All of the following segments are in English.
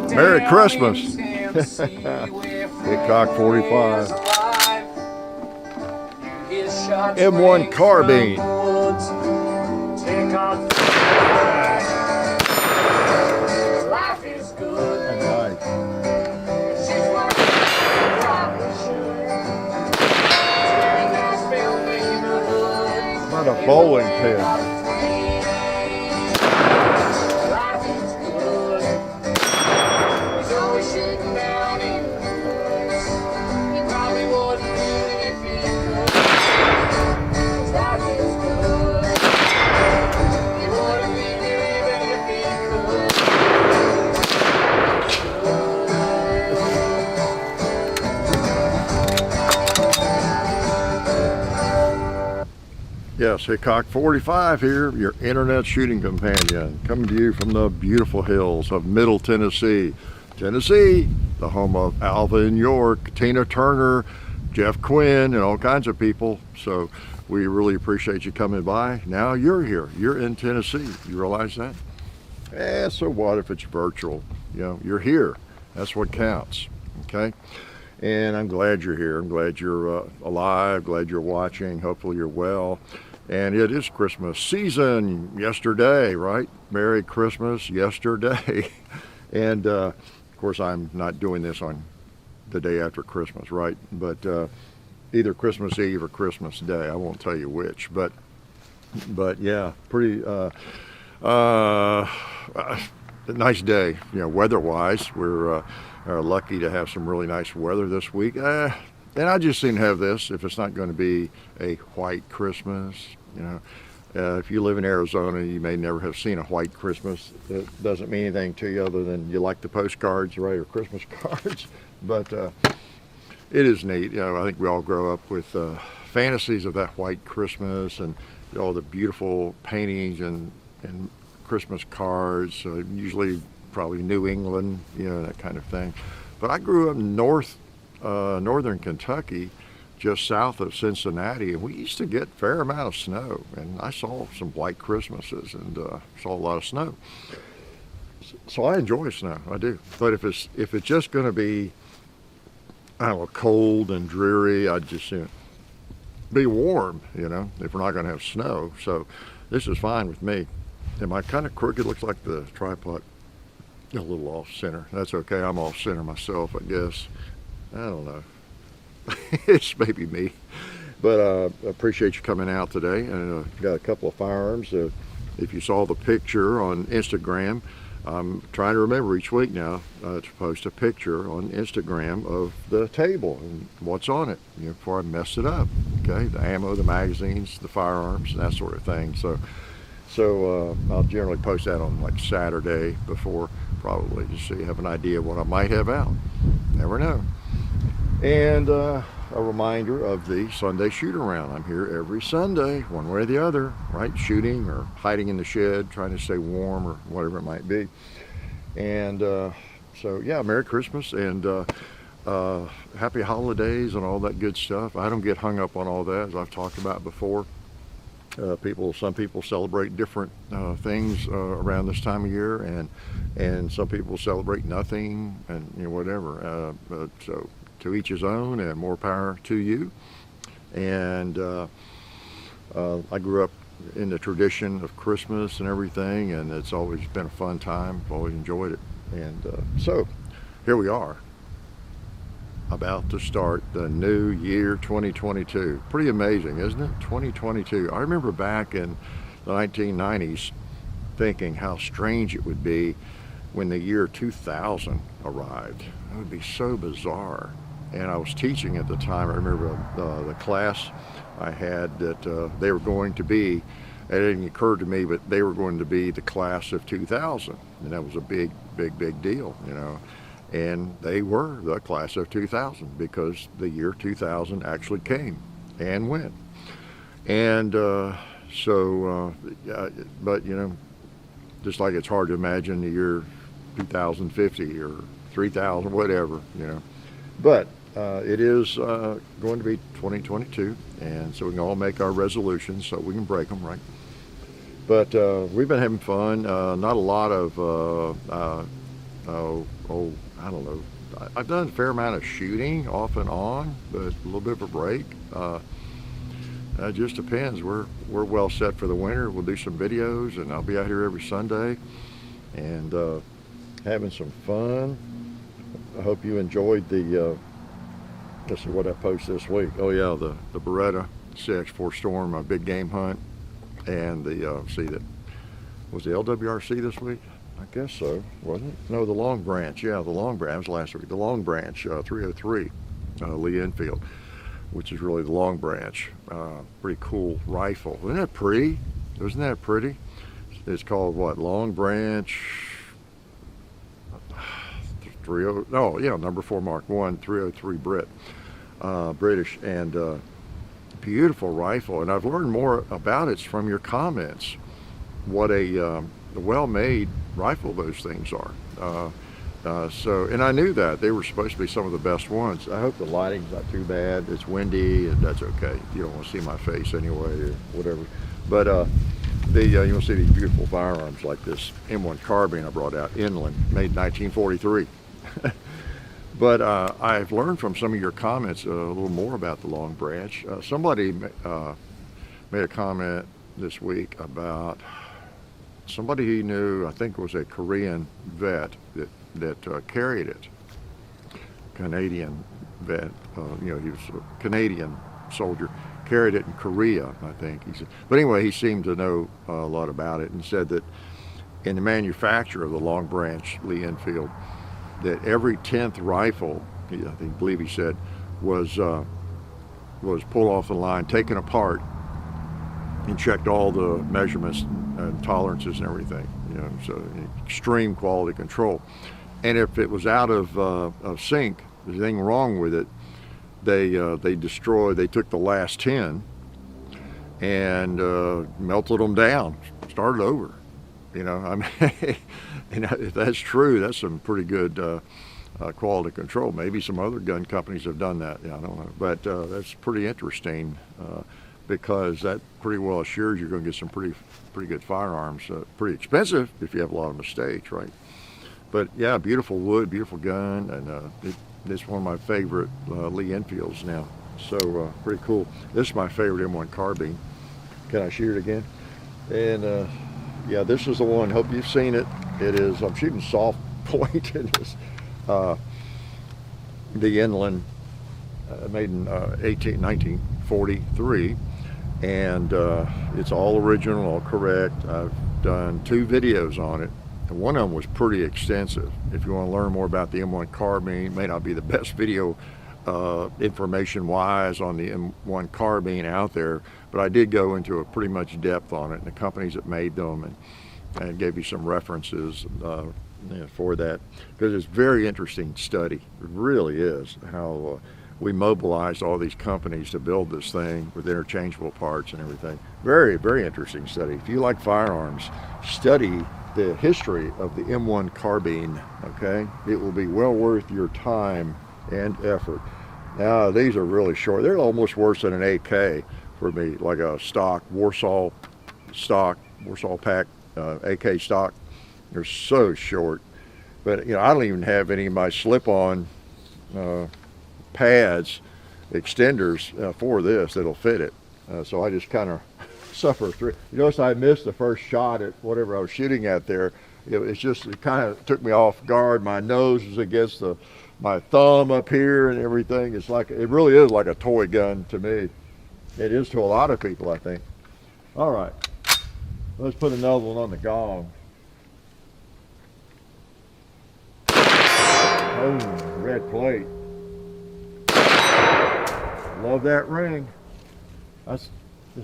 Merry Christmas. Hickok 45. M1 Carbine. Not a bowling pin. Yes, Hickok 45 here, your internet shooting companion, coming to you from the beautiful hills of Middle Tennessee. Tennessee, the home of Alvin York, Tina Turner, Jeff Quinn, and all kinds of people. So we really appreciate you coming by. Now you're here, you're in Tennessee. You realize that? So what if it's virtual? You know, you're here. That's what counts, okay? And I'm glad you're here. I'm glad you're alive, glad you're watching. Hopefully you're well. And it is Christmas season yesterday, right? Merry Christmas yesterday. And of course, I'm not doing this on the day after Christmas, right? But either Christmas Eve or Christmas Day. I won't tell you which, but yeah, pretty nice day, you know, weather-wise. We're lucky to have some really nice weather this week. And I just seem to have this, if it's not going to be a white Christmas, you know. If you live in Arizona, you may never have seen a white Christmas. It doesn't mean anything to you other than you like the postcards, right, or Christmas cards. But it is neat. You know, I think we all grow up with fantasies of that white Christmas and all the beautiful paintings and Christmas cards, usually probably New England, you know, that kind of thing. But I grew up in northern Kentucky, just south of Cincinnati, and we used to get a fair amount of snow, and I saw some white Christmases and saw a lot of snow. So I enjoy snow, I do. But if it's just going to be, I don't know, cold and dreary, I'd just be warm, you know, if we're not going to have snow. So this is fine with me. Am I kind of crooked? Looks like the tripod a little off center. That's okay. I'm off center myself, I guess. I don't know. It's maybe me. But I appreciate you coming out today. And got a couple of firearms. If you saw the picture on Instagram, I'm trying to remember each week now to post a picture on Instagram of the table and what's on it, you know, before I mess it up. Okay, the ammo, the magazines, the firearms, and that sort of thing. So I'll generally post that on like Saturday before, probably, just so you have an idea of what I might have out. Never know. And a reminder of the Sunday shoot-around. I'm here every Sunday, one way or the other, right? Shooting or hiding in the shed, trying to stay warm or whatever it might be. And so, yeah, Merry Christmas and Happy Holidays and all that good stuff. I don't get hung up on all that, as I've talked about before. Some people celebrate different things around this time of year, and some people celebrate nothing, and you know, whatever. So to each his own, and more power to you. And I grew up in the tradition of Christmas and everything, and it's always been a fun time. I've always enjoyed it. And so here we are, about to start the new year 2022. Pretty amazing, isn't it? 2022. I remember back in the 1990s thinking how strange it would be when the year 2000 arrived. It would be so bizarre. And I was teaching at the time. I remember the class I had that they were going to be, it didn't occur to me, but they were going to be the class of 2000. And that was a big deal, you know. And they were the class of 2000 because the year 2000 actually came and went. And but you know, just like it's hard to imagine the year 2050 or 3000, whatever, you know. But it is going to be 2022, and so we can all make our resolutions so we can break them, right? But we've been having fun. Not a lot of I don't know. I've done a fair amount of shooting off and on, but a little bit of a break. It just depends. We're well set for the winter. We'll do some videos, and I'll be out here every Sunday and having some fun. I hope you enjoyed the this is what I posted this week. Oh yeah, the Beretta CX4 Storm, my big game hunt, and the see that was the LWRC this week. I guess so, wasn't it? No, the Long Branch. Yeah, the Long Branch. That was last week. The Long Branch 303 Lee Enfield, which is really the Long Branch. Pretty cool rifle. Isn't that pretty? Isn't that pretty? It's called what? Long Branch 30. No, yeah, number 4 Mark 1 303 British, and beautiful rifle. And I've learned more about it from your comments. What a well-made rifle those things are. So, and I knew that they were supposed to be some of the best ones. I hope the lighting's not too bad. It's windy, and that's okay. You don't want to see my face anyway, or whatever. But you'll see these beautiful firearms like this M1 Carbine I brought out, Inland, made in 1943. But I've learned from some of your comments a little more about the Long Branch. Somebody made a comment this week about somebody he knew, I think it was a Korean vet that carried it. Canadian vet, he was a Canadian soldier, carried it in Korea, I think. He said. But anyway, he seemed to know a lot about it and said that in the manufacture of the Long Branch Lee Enfield, that every 10th rifle, I believe he said, was pulled off the line, taken apart, and checked all the measurements and tolerances and everything. So extreme quality control. And if it was out of sync, there's anything wrong with it, they took the last 10 and melted them down, started over. I mean, and if that's true, that's some pretty good quality control. Maybe some other gun companies have done that. I don't know, but that's pretty interesting because that pretty well assures you're going to get some pretty good firearms. Pretty expensive if you have a lot of mistakes, right? But yeah, beautiful wood, beautiful gun, and it's one of my favorite Lee Enfields now. So pretty cool. This is my favorite M1 Carbine. Can I shoot it again? And yeah, this is the one. Hope you've seen it. It is. I'm shooting soft point. It is the Inland, made in 1943, and it's all original, all correct. I've done 2 videos on it, and one of them was pretty extensive. If you want to learn more about the M1 Carbine, it may not be the best video information-wise on the M1 Carbine out there, but I did go into a pretty much depth on it and the companies that made them, and gave you some references for that, because it's a very interesting study. It really is, how we mobilized all these companies to build this thing with interchangeable parts and everything. Very, very interesting study. If you like firearms, study the history of the M1 Carbine, okay? It will be well worth your time and effort. Now, these are really short. They're almost worse than an AK for me, like a stock, Warsaw pack, AK stock. They're so short. But, I don't even have any of my slip-on pads, extenders for this that'll fit it. So I just kind of suffer through. You notice I missed the first shot at whatever I was shooting at there. It kind of took me off guard. My nose was against my thumb up here and everything. It really is like a toy gun to me. It is to a lot of people, I think. All right, let's put another one on the gong. Oh, red plate. Love that ring. Is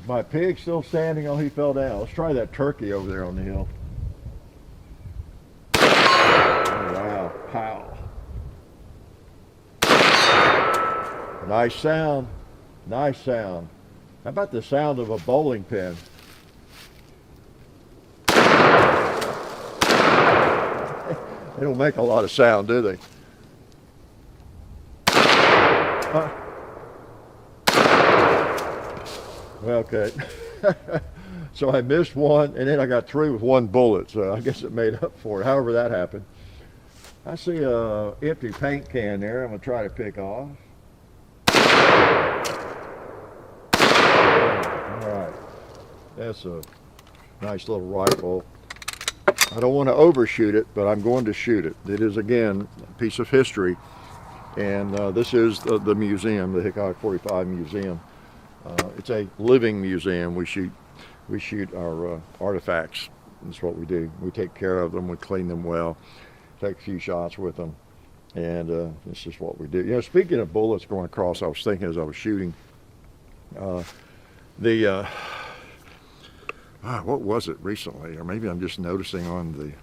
my pig still standing? Oh, he fell down. Let's try that turkey over there on the hill. Oh, wow, pow. Nice sound, nice sound. How about the sound of a bowling pin? They don't make a lot of sound, do they? Okay. So I missed one, and then I got 3 with 1 bullet, so I guess it made up for it, however that happened. I see a empty paint can there. I'm gonna try to pick off. All right, that's a nice little rifle. I don't want to overshoot it, but I'm going to shoot it. It is, again, a piece of history, and this is the museum, the Hickok 45 Museum. It's a living museum. We shoot our artifacts. That's what we do. We take care of them. We clean them well. Take a few shots with them, and this is what we do. You know, speaking of bullets going across, I was thinking as I was shooting, what was it recently, or maybe I'm just noticing on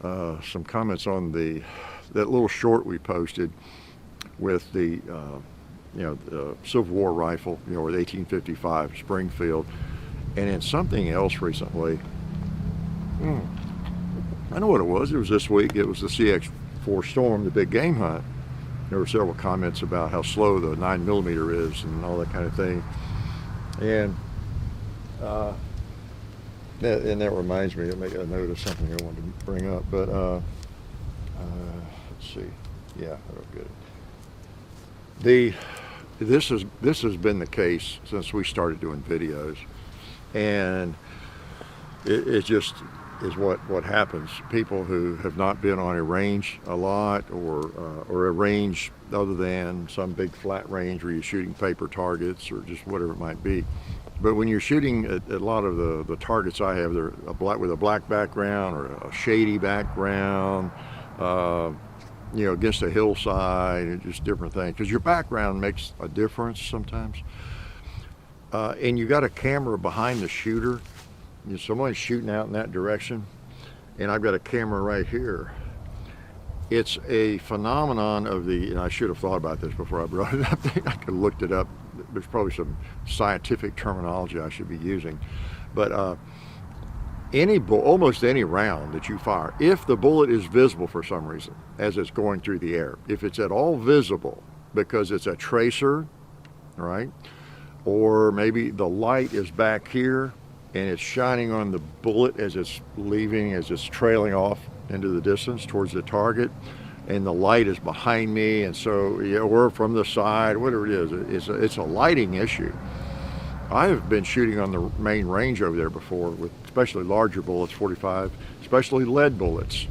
the some comments on that little short we posted with the the Civil War rifle, or the 1855 Springfield, and in something else recently. I know what it was. It was this week. It was the CX-4 Storm, the big game hunt. There were several comments about how slow the 9mm is and all that kind of thing. And that reminds me of making a note of something I wanted to bring up. But let's see. Yeah, oh, good. This has been the case since we started doing videos, and it just is what happens. People who have not been on a range a lot, or a range other than some big flat range where you're shooting paper targets or just whatever it might be. But when you're shooting at a lot of the targets I have, they're with a black background or a shady background, against a hillside, and just different things. Because your background makes a difference sometimes. And you got a camera behind the shooter. Someone's shooting out in that direction, and I've got a camera right here. It's a phenomenon of and I should have thought about this before I brought it up. I could have looked it up. There's probably some scientific terminology I should be using. But almost any round that you fire, if the bullet is visible for some reason as it's going through the air, if it's at all visible because it's a tracer, right? Or maybe the light is back here and it's shining on the bullet as it's trailing off into the distance towards the target, and the light is behind me, and so, or from the side, whatever it is, it's a lighting issue. I have been shooting on the main range over there before with especially larger bullets, 45, especially lead bullets.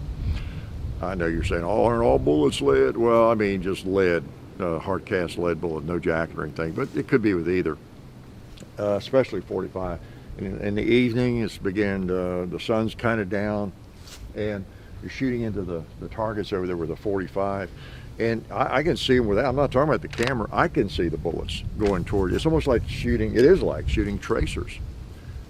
I know you're saying, aren't all bullets lead? Well, I mean, just lead, hard cast lead bullet, no jacket or anything, but it could be with either, especially 45. In the evening, the sun's kind of down, and you're shooting into the targets over there with a 45, and I can see them I'm not talking about the camera, I can see the bullets going toward you. It's almost like it is like shooting tracers.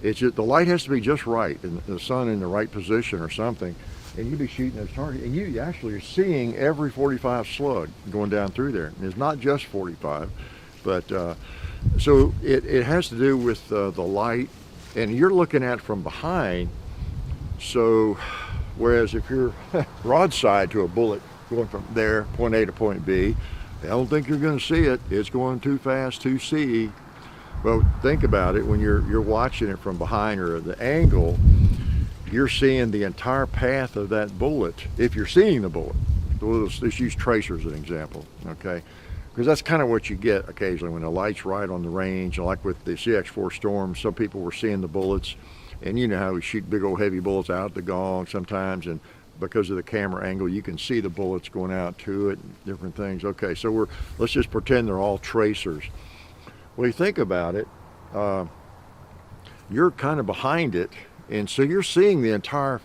It's just, the light has to be just right, and the sun in the right position or something, and you'd be shooting those targets, and you actually are seeing every 45 slug going down through there. And it's not just 45, but so it has to do with the light, and you're looking at it from behind. So whereas if you're broadside to a bullet going from there, point A to point B, I don't think you're going to see it. It's going too fast to see. Well, think about it. When you're watching it from behind or the angle, you're seeing the entire path of that bullet. If you're seeing the bullet, let's use tracers as an example, okay? Because that's kind of what you get occasionally when the light's right on the range. Like with the CX-4 Storm, some people were seeing the bullets, and you know how we shoot big old heavy bullets out the gong sometimes, and because of the camera angle, you can see the bullets going out to it, and different things. Okay, so let's just pretend they're all tracers. Well, you think about it, you're kind of behind it, and so you're seeing the entire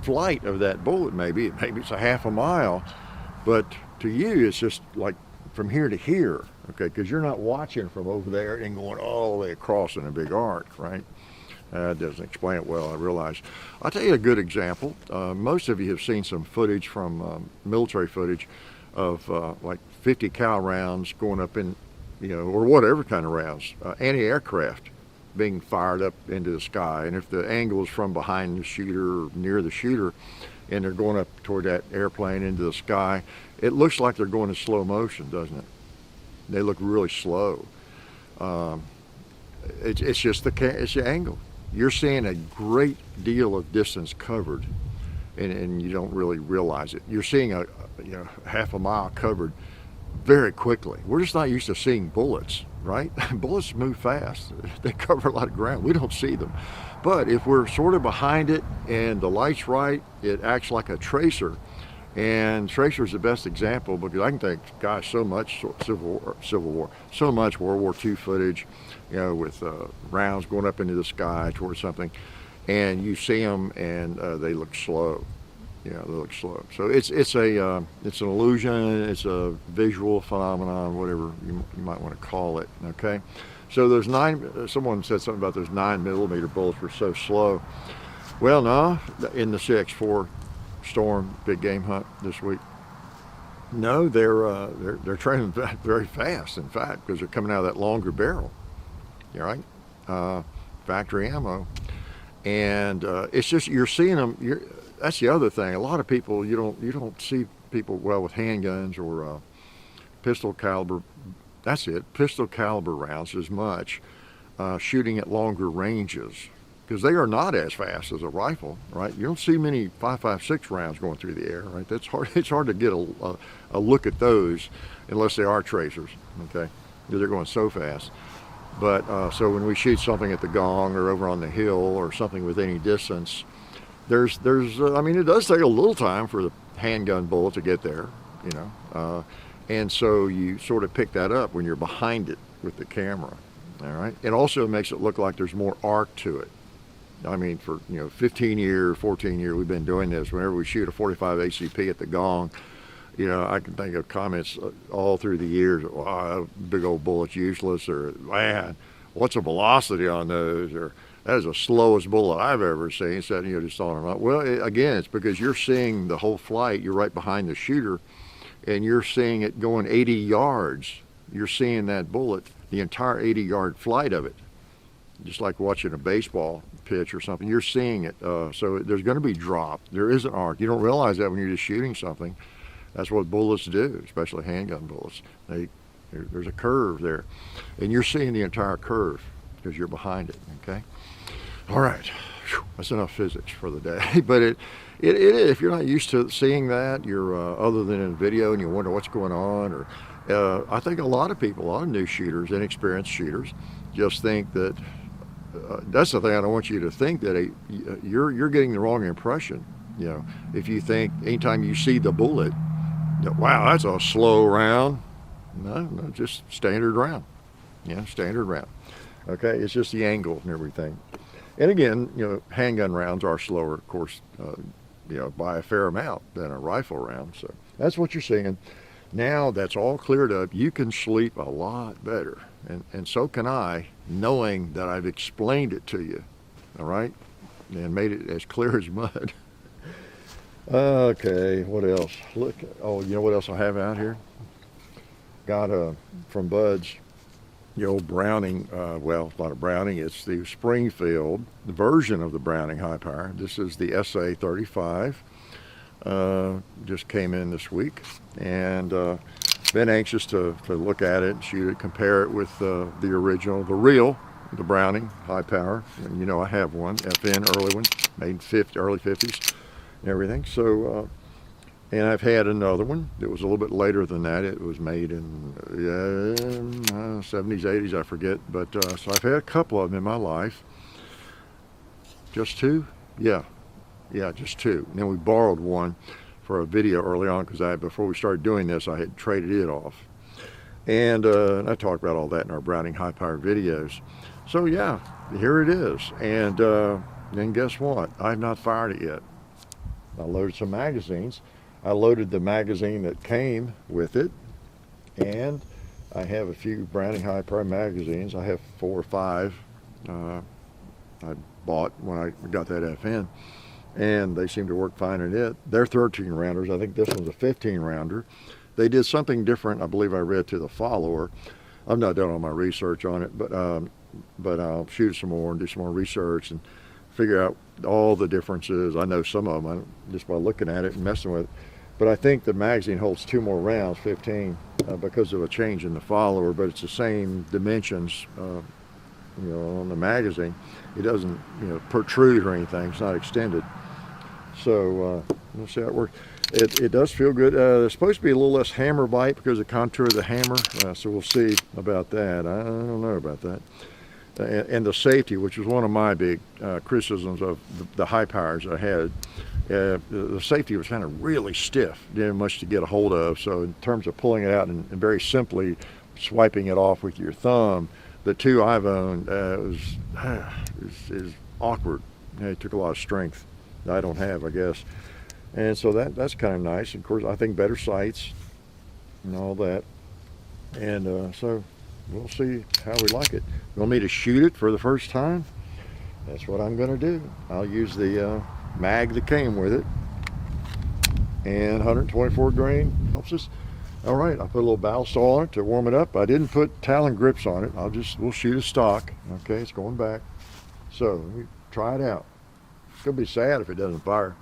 flight of that bullet. Maybe it's a half a mile, but to you, it's just like from here to here, okay? Because you're not watching from over there and going all the way across in a big arc, right? That doesn't explain it well, I realize. I'll tell you a good example. Most of you have seen some footage from military footage of like 50 cal rounds going up in, or whatever kind of rounds, anti-aircraft being fired up into the sky. And if the angle is from behind the shooter or near the shooter, and they're going up toward that airplane into the sky, it looks like they're going in slow motion, doesn't it? They look really slow. It's just it's the angle. You're seeing a great deal of distance covered, and you don't really realize it. You're seeing a half a mile covered very quickly. We're just not used to seeing bullets, right? Bullets move fast. They cover a lot of ground. We don't see them. But if we're sort of behind it and the light's right, it acts like a tracer. And tracer is the best example because I can think, gosh, so much Civil War, so much World War II footage, with rounds going up into the sky towards something, and you see them and they look slow. They look slow. So it's an illusion. It's a visual phenomenon, whatever you might want to call it. Okay. So those someone said something about those 9mm bullets were so slow. Well, no, in the 6.4 storm big game hunt this week. No, they're training very fast. In fact, because they're coming out of that longer barrel. Right? Factory ammo, and it's just you're seeing them. That's the other thing. A lot of people you don't see people with handguns or pistol caliber. That's it. Pistol caliber rounds as much shooting at longer ranges because they are not as fast as a rifle, right? You don't see many 5.56 rounds going through the air, right? That's hard. It's hard to get a look at those unless they are tracers, okay? Because they're going so fast. But so when we shoot something at the gong or over on the hill or something with any distance, there's I mean, it does take a little time for the handgun bullet to get there, and so you sort of pick that up when you're behind it with the camera, all right? It also makes it look like there's more arc to it. I mean, for 15 years, 14 years, we've been doing this. Whenever we shoot a 45 ACP at the gong, I can think of comments all through the years. Wow, big old bullet's useless, or man, what's the velocity on those, or that is the slowest bullet I've ever seen. So just throwing them out. Well, again, it's because you're seeing the whole flight. You're right behind the shooter, and you're seeing it going 80 yards. You're seeing that bullet, the entire 80-yard flight of it, just like watching a baseball pitch or something. You're seeing it. So there's going to be drop. There is an arc. You don't realize that when you're just shooting something. That's what bullets do, especially handgun bullets. There's a curve there, and you're seeing the entire curve because you're behind it. Okay. All right. Whew, that's enough physics for the day. But it if you're not used to seeing that, you're other than in video, and you wonder what's going on, or I think a lot of people, a lot of new shooters, inexperienced shooters, just think that that's the thing. I don't want you to think that you're getting the wrong impression. If you think anytime you see the bullet, wow, that's a slow round. No, just standard round. Standard round. Okay, it's just the angle and everything. And again, handgun rounds are slower, of course, by a fair amount than a rifle round. So that's what you're seeing. Now that's all cleared up, you can sleep a lot better. And so can I, knowing that I've explained it to you, all right? And made it as clear as mud. Okay, what else? Look, what else I have out here? Got from Bud's, the old Browning, it's not a Browning, it's the Springfield, the version of the Browning high power. This is the SA-35. Just came in this week, and been anxious to look at it, shoot it, compare it with the original, the Browning high power. And I have one, FN, early one, made early 50s and everything. So, and I've had another one that was a little bit later than that. It was made in 70s, 80s, I forget. But so I've had a couple of them in my life. Just two? Yeah, just two. And then we borrowed one for a video early on because before we started doing this, I had traded it off. And I talked about all that in our Browning high power videos. So yeah, here it is. And then guess what? I've not fired it yet. I loaded some magazines. I loaded the magazine that came with it, and I have a few Browning high power magazines. I have 4 or 5 I bought when I got that FN, and they seem to work fine in it. They're 13 rounders. I think this one's a 15 rounder. They did something different, I believe I read to the follower. I've not done all my research on it, but I'll shoot some more and do some more research and figure out all the differences. I know some of them just by looking at it and messing with it. But I think the magazine holds 2 more rounds, 15, because of a change in the follower, but it's the same dimensions, on the magazine. It doesn't, protrude or anything. It's not extended. So we'll see how it works. It does feel good. There's supposed to be a little less hammer bite because of the contour of the hammer, so we'll see about that. I don't know about that. And the safety, which was one of my big criticisms of the high powers I had. The safety was kind of really stiff, didn't have much to get a hold of. So in terms of pulling it out and very simply swiping it off with your thumb, the two I've owned is awkward. It took a lot of strength that I don't have, I guess. And so that's kind of nice. Of course, I think better sights and all that. And so we'll see how we like it. You want me to shoot it for the first time? That's what I'm going to do. I'll use the mag that came with it, and 124 grain helps us. All right, I put a little ballast on it to warm it up. I didn't put Talon grips on it. We'll shoot a stock. Okay, it's going back. So let me try it out. It's gonna be sad if it doesn't fire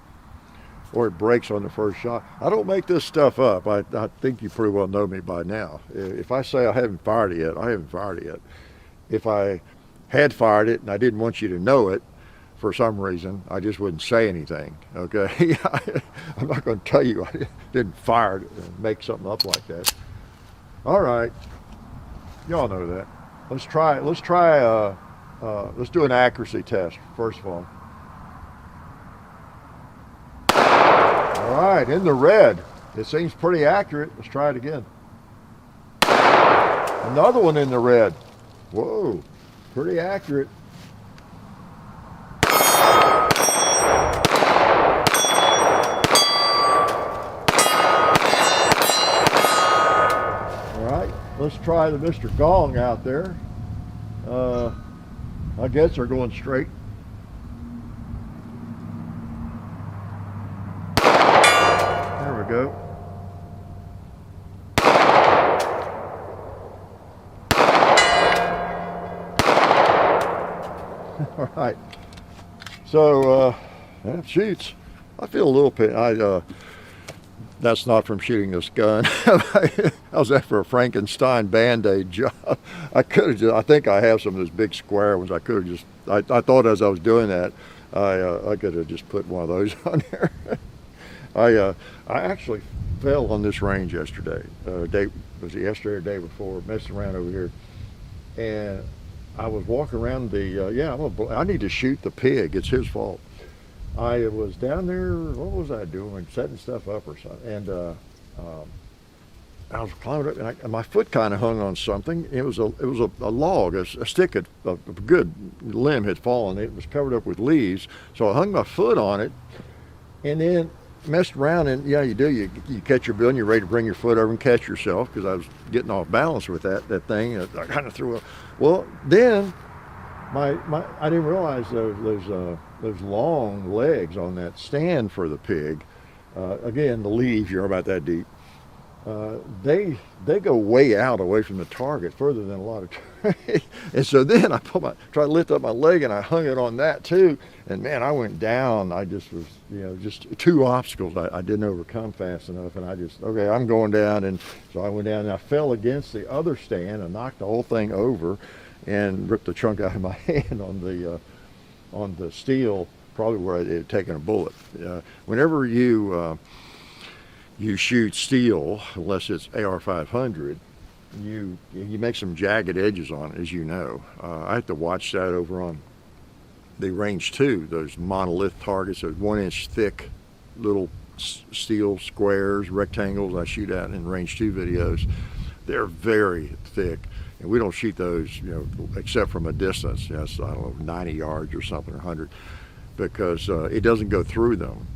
or it breaks on the first shot. I don't make this stuff up. I think you pretty well know me by now. If I say I haven't fired it yet, I haven't fired it yet. If I had fired it and I didn't want you to know it, for some reason, I just wouldn't say anything, okay? I'm not going to tell you I didn't fire it and make something up like that. All right, y'all know that. Let's do an accuracy test, first of all. All right, in the red. It seems pretty accurate. Let's try it again. Another one in the red. Whoa, pretty accurate. Let's try the Mr. Gong out there. I guess they're going straight. There we go. All right. So that shoots. I feel a little pain. That's not from shooting this gun. I was after a Frankenstein Band-Aid job. I think I have some of those big square ones. I thought as I was doing that, I could have just put one of those on there. I actually fell on this range yesterday. Was it yesterday or the day before? Messing around over here. And I was walking around I need to shoot the pig. It's his fault. I was down there, what was I doing? Setting stuff up or something. And I was climbing up, and my foot kind of hung on something. It was a log, a stick, a good limb had fallen. It was covered up with leaves. So I hung my foot on it, and then messed around. And yeah, you do. You catch your bill, and you're ready to bring your foot over and catch yourself, because I was getting off balance with that thing. I kind of threw up. Well, then I didn't realize those long legs on that stand for the pig. Again, the leaves, you're about that deep. They go way out away from the target, further than a lot of targets. And so then I tried to lift up my leg, and I hung it on that too. And man, I went down. I just was, just two obstacles I didn't overcome fast enough. And okay, I'm going down. And so I went down, and I fell against the other stand and knocked the whole thing over and ripped the chunk out of my hand on the steel, probably where it had taken a bullet. Whenever you shoot steel, unless it's AR-500, you make some jagged edges on it, as you know. I have to watch that over on the range 2, those monolith targets, those 1-inch thick little steel squares, rectangles I shoot at in range 2 videos. They're very thick. And we don't shoot those, except from a distance. Yes, I don't know, 90 yards or something, or 100, because it doesn't go through them.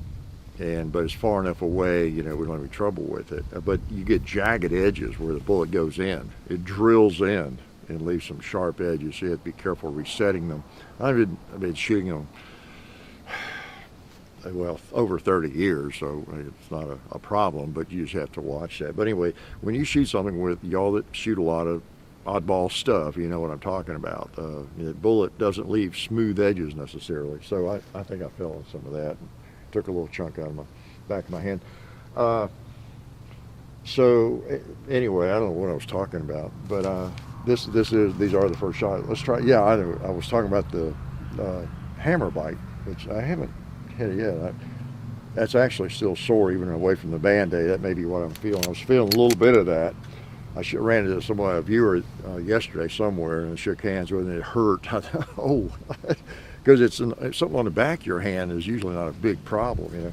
But it's far enough away, we don't have any trouble with it. But you get jagged edges where the bullet goes in. It drills in and leaves some sharp edges. So you have to be careful resetting them. I've been shooting them, well, over 30 years, so it's not a problem. But you just have to watch that. But anyway, when you shoot something with y'all that shoot a lot of oddball stuff, you know what I'm talking about. The bullet doesn't leave smooth edges necessarily. So I think I fell on some of that and took a little chunk out of my back of my hand. So anyway, I don't know what I was talking about, but these are the first shots. Let's try. Yeah, I was talking about the hammer bite, which I haven't hit it yet. that's actually still sore even away from the Band-Aid. That may be what I'm feeling. I was feeling a little bit of that. I ran into a viewer yesterday somewhere and shook hands with, and it hurt. I thought, oh, because it's something on the back of your hand is usually not a big problem, you know.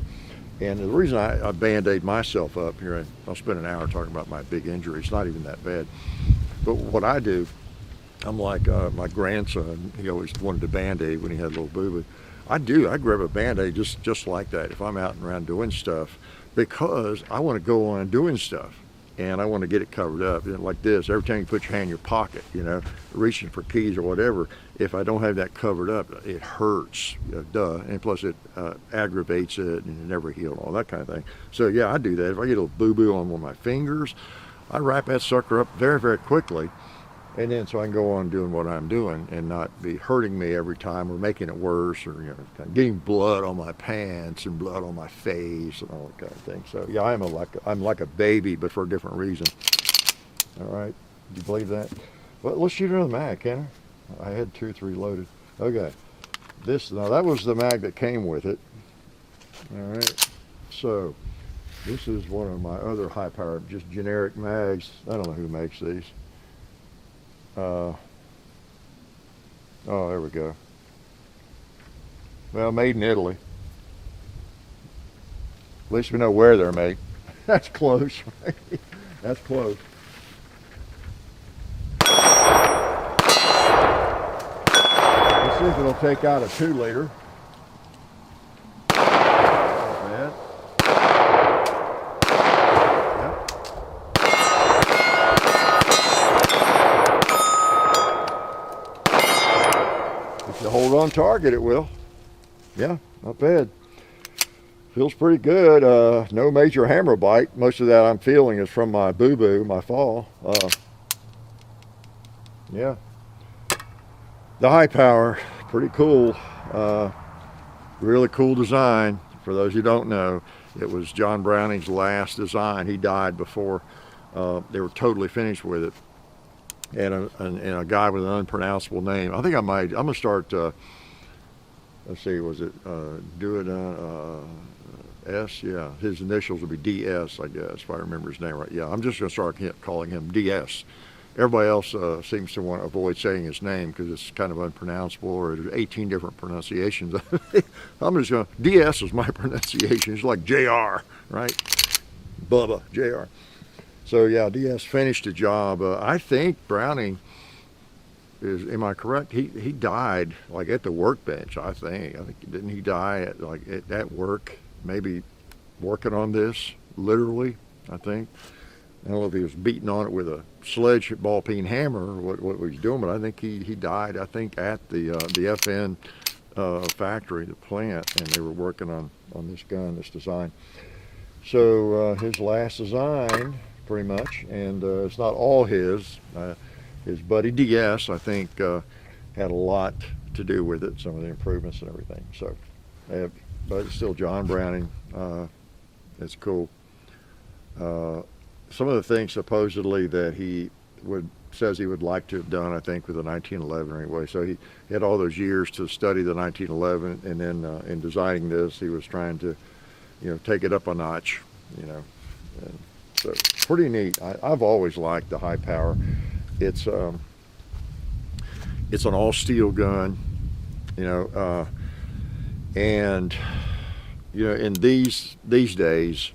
And the reason I Band-Aid myself up here, and I'll spend an hour talking about my big injury. It's not even that bad. But what I do, I'm like my grandson. He always wanted a Band-Aid when he had a little boo-boo. I grab a Band-Aid just like that if I'm out and around doing stuff, because I want to go on doing stuff. And I want to get it covered up, you know, like this. Every time you put your hand in your pocket, you know, reaching for keys or whatever, if I don't have that covered up, it hurts, duh. And plus it aggravates it, and it never healed, all that kind of thing. So yeah, I do that. If I get a boo-boo on one of my fingers, I wrap that sucker up very, very quickly, and then so I can go on doing what I'm doing and not be hurting me every time or making it worse, or, you know, getting blood on my pants and blood on my face and all that kind of thing. So yeah, I'm like a baby, but for a different reason. All right, do you believe that? Well, let's shoot another mag, can I? I had 2 or 3 loaded. Okay, now that was the mag that came with it. All right, so this is one of my other high-powered, just generic mags. I don't know who makes these. Oh, there we go. Well, made in Italy. At least we know where they're made. That's close, right? That's close. Let's see if it'll take out a 2-liter. Not bad. To hold on target, it will. Yeah, not bad. Feels pretty good. No major hammer bite. Most of that I'm feeling is from my boo-boo, my fall. Yeah. The high power, pretty cool. Really cool design. For those who don't know, it was John Browning's last design. He died before they were totally finished with it. And a guy with an unpronounceable name. I think I'm gonna start. Let's see, was it S? Yeah, his initials would be DS, I guess, if I remember his name right. Yeah, I'm just gonna start calling him DS. Everybody else seems to want to avoid saying his name because it's kind of unpronounceable, or there's 18 different pronunciations. I'm just gonna, DS is my pronunciation. It's like JR, right? Bubba, JR. So yeah, DS finished the job. I think Browning am I correct? He died like at the workbench, I think. Didn't he die at work, maybe working on this, literally, I think. I don't know if he was beating on it with a sledge ball peen hammer or what he was doing, but I think he died, I think, at the FN factory, the plant, and they were working on this gun, this design. So his last design, pretty much, and it's not all his. His buddy DS, I think, had a lot to do with it, some of the improvements and everything. So, but it's still John Browning. It's cool. Some of the things supposedly that he says he would like to have done, I think, with the 1911 anyway. So he had all those years to study the 1911, and then in designing this, he was trying to, take it up a notch, And so pretty neat. I've always liked the high power. It's an all steel gun, and in these days,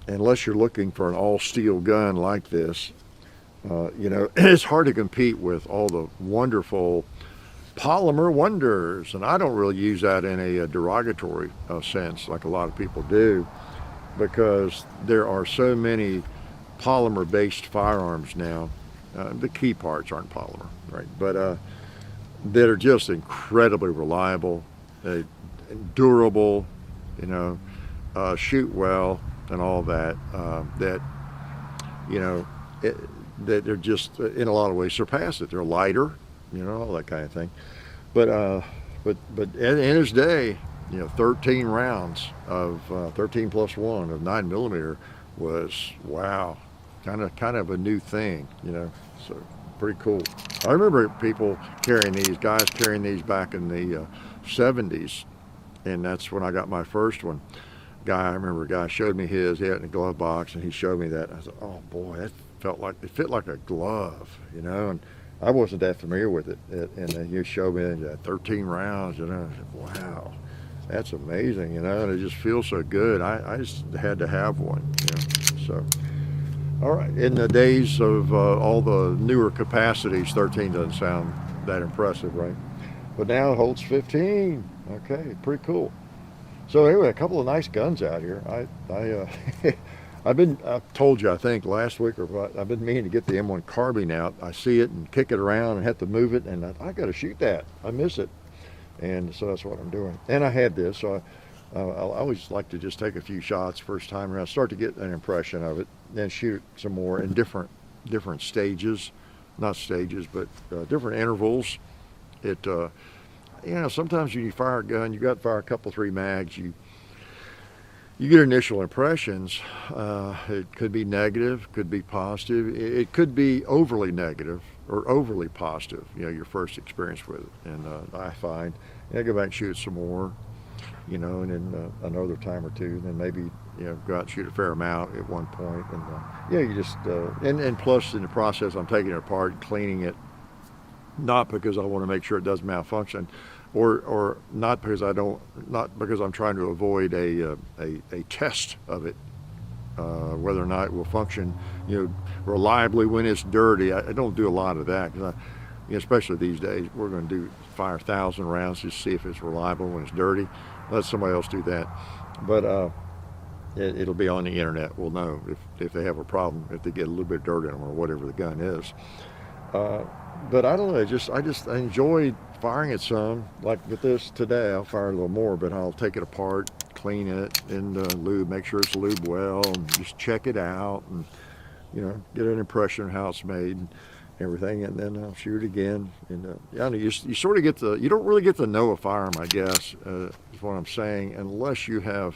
unless you're looking for an all steel gun like this, it's hard to compete with all the wonderful polymer wonders. And I don't really use that in a derogatory sense like a lot of people do, because there are so many polymer based firearms now. The key parts aren't polymer, right? But that are just incredibly reliable, durable, shoot well and all that, that they're just in a lot of ways surpass it. They're lighter, all that kind of thing. But in his day, 13 rounds of 13 plus 1 of 9mm was, wow, kind of a new thing, so pretty cool. I remember guys carrying these back in the 70s, and that's when I got my first one. I remember a guy showed me his. He had it in a glove box, and he showed me that. I said, "Oh boy, that felt like it fit like a glove," And I wasn't that familiar with it. And then he showed me 13 rounds, I said, "Wow, that's amazing," And it just feels so good. I just had to have one, So, all right. In the days of all the newer capacities, 13 doesn't sound that impressive, right? But now it holds 15. Okay, pretty cool. So anyway, a couple of nice guns out here. I've told you, I think last week or what, I've been meaning to get the M1 Carbine out. I see it and kick it around and have to move it, and I got to shoot that. I miss it, and so that's what I'm doing. And I had this, so I always like to just take a few shots first time around, start to get an impression of it, then shoot some more in different stages, not stages, but different intervals. Sometimes when you fire a gun, you got to fire a couple, 3 mags, you get initial impressions. It could be negative, could be positive. It could be overly negative or overly positive, your first experience with it. And I find, I go back and shoot some more, and then another time or two, then maybe, go out and shoot a fair amount at one point. And, you just, and plus in the process, I'm taking it apart and cleaning it, not because I want to make sure it doesn't malfunction, or not because I'm trying to avoid a test of it, whether or not it will function, reliably when it's dirty. I don't do a lot of that because especially these days, we're going to fire 1,000 rounds just to see if it's reliable when it's dirty. Let somebody else do that. But it'll be on the internet. We'll know if they have a problem, if they get a little bit of dirt in them or whatever the gun is. But I don't know, I enjoy firing it some. Like with this today, I'll fire a little more, but I'll take it apart, clean it, and lube, make sure it's lubed well, and just check it out, and get an impression of how it's made and everything, and then I'll shoot it again. And you sort of you don't really get to know a firearm, I guess, is what I'm saying, unless you have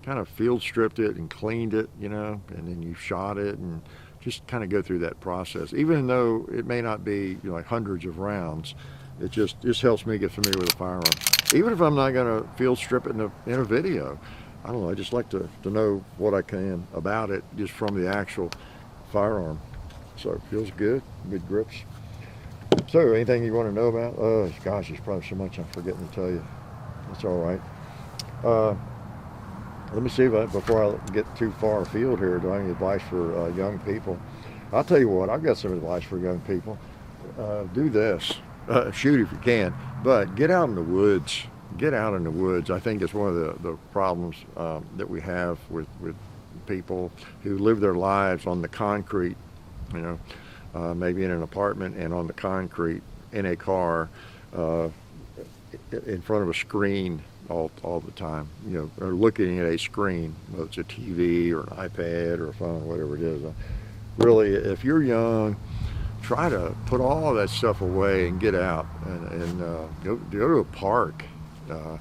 kind of field stripped it and cleaned it, and then you shot it and just kind of go through that process. Even though it may not be like hundreds of rounds, it just helps me get familiar with the firearm. Even if I'm not going to field strip it in a video, I don't know, I just like to know what I can about it just from the actual firearm. So it feels good grips. So anything you want to know about? Oh gosh, there's probably so much I'm forgetting to tell you. That's all right. Let me see before I get too far afield here, do I have any advice for young people? I'll tell you what, I've got some advice for young people. Do this. Shoot if you can, but get out in the woods. Get out in the woods. I think it's one of the problems that we have with people who live their lives on the concrete, maybe in an apartment and on the concrete, in a car, in front of a screen all the time, or looking at a screen, whether it's a TV or an iPad or a phone, whatever it is. Really, if you're young, try to put all that stuff away and get out and go to a park or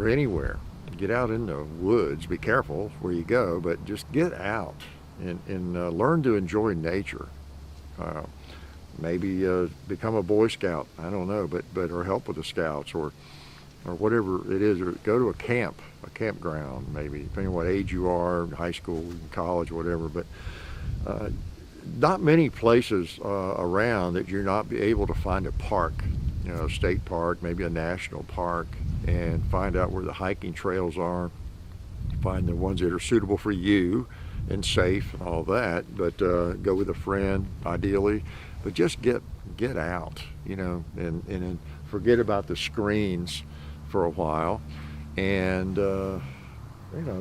anywhere. Get out in the woods. Be careful where you go, but just get out and learn to enjoy nature. Maybe become a Boy Scout. I don't know, but or help with the Scouts or whatever it is, or go to a campground, maybe, depending on what age you are, high school, college, whatever. But not many places around that you're not be able to find a park, a state park, maybe a national park, and find out where the hiking trails are, find the ones that are suitable for you and safe and all that. But go with a friend, ideally, but just get out, and forget about the screens for a while, and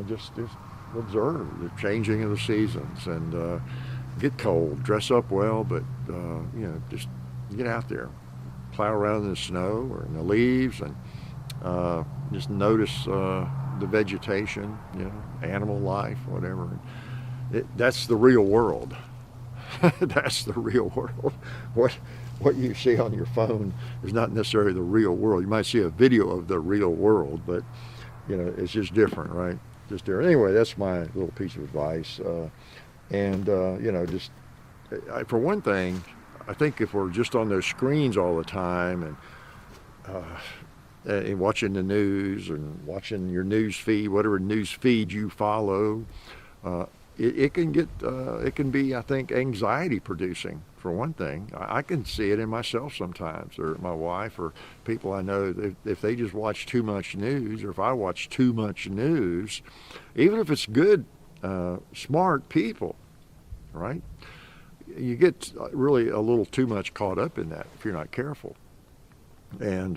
just observe the changing of the seasons, and get cold, dress up well, but just get out there, plow around in the snow or in the leaves, and just notice the vegetation, animal life, whatever. That's the real world. That's the real world. What you see on your phone is not necessarily the real world. You might see a video of the real world, but it's just different, right? Just different. Anyway, that's my little piece of advice. For one thing, I think if we're just on those screens all the time, and and watching the news and watching your news feed, whatever news feed you follow, it can get, it can be, I think, anxiety producing for one thing. I can see it in myself sometimes, or my wife, or people I know. If they just watch too much news, or if I watch too much news, even if it's good, smart people, right? You get really a little too much caught up in that if you're not careful. And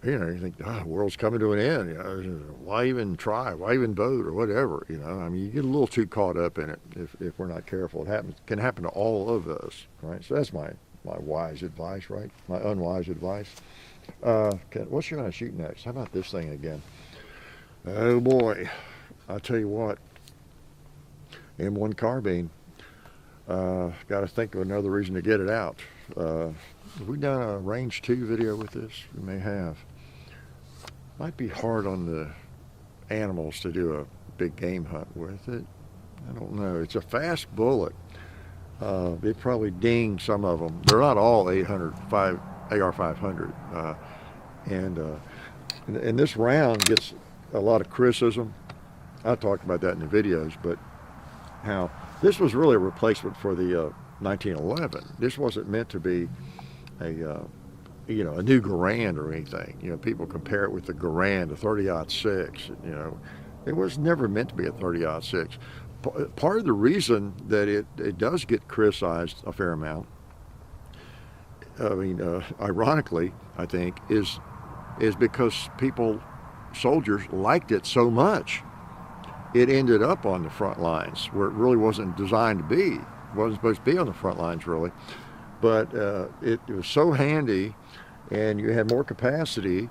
you think, oh, the world's coming to an end. Why even try? Why even vote or whatever? I mean, you get a little too caught up in it if we're not careful. It can happen to all of us, right? So that's my wise advice, right? My unwise advice. What should I shoot next? How about this thing again? Oh boy, I'll tell you what. M1 Carbine. Got to think of another reason to get it out. Have we done a range 2 video with this? We may have. Might be hard on the animals to do a big game hunt with it. I don't know. It's a fast bullet. It probably dinged some of them. They're not all 800 AR-500. And this round gets a lot of criticism. I talked about that in the videos, but how this was really a replacement for the 1911. This wasn't meant to be a new Garand or anything. People compare it with the Garand, the 30-06. It was never meant to be a 30-06. Part of the reason that it does get criticized a fair amount, ironically, I think, is because soldiers liked it so much. It ended up on the front lines where it really wasn't designed to be. It wasn't supposed to be on the front lines, really. But it was so handy, and you had more capacity,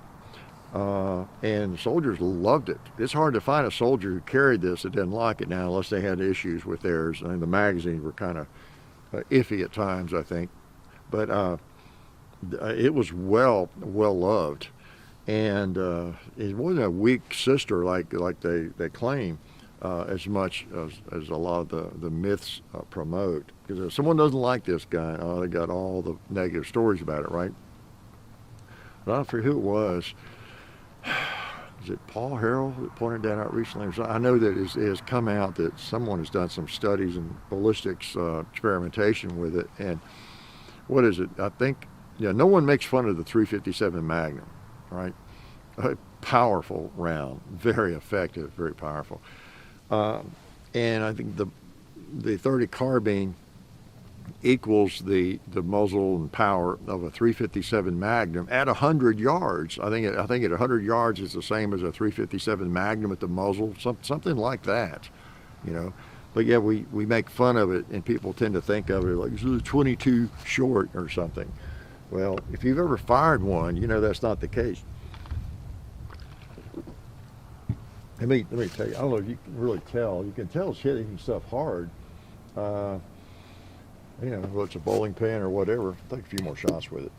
and soldiers loved it. It's hard to find a soldier who carried this that didn't like it now, unless they had issues with theirs. I mean, the magazines were kind of iffy at times, I think. But it was well loved, and it wasn't a weak sister like they claim, as much as a lot of the myths promote. Because if someone doesn't like this guy, they got all the negative stories about it, right? But I don't forget who it was. Is it Paul Harrell that pointed that out recently? I know that it has come out that someone has done some studies in ballistics experimentation with it. And what is it? I think, no one makes fun of the 357 Magnum, right? A powerful round, very effective, very powerful. And I think the 30 carbine equals the muzzle and power of a 357 Magnum at 100 yards. I think at 100 yards it's the same as a 357 Magnum at the muzzle, something like that, But yeah, we make fun of it, and people tend to think of it like it's a 22 short or something. Well, if you've ever fired one, that's not the case. Let me tell you, I don't know if you can really tell. You can tell it's hitting stuff hard. Whether it's a bowling pin or whatever. Take a few more shots with it.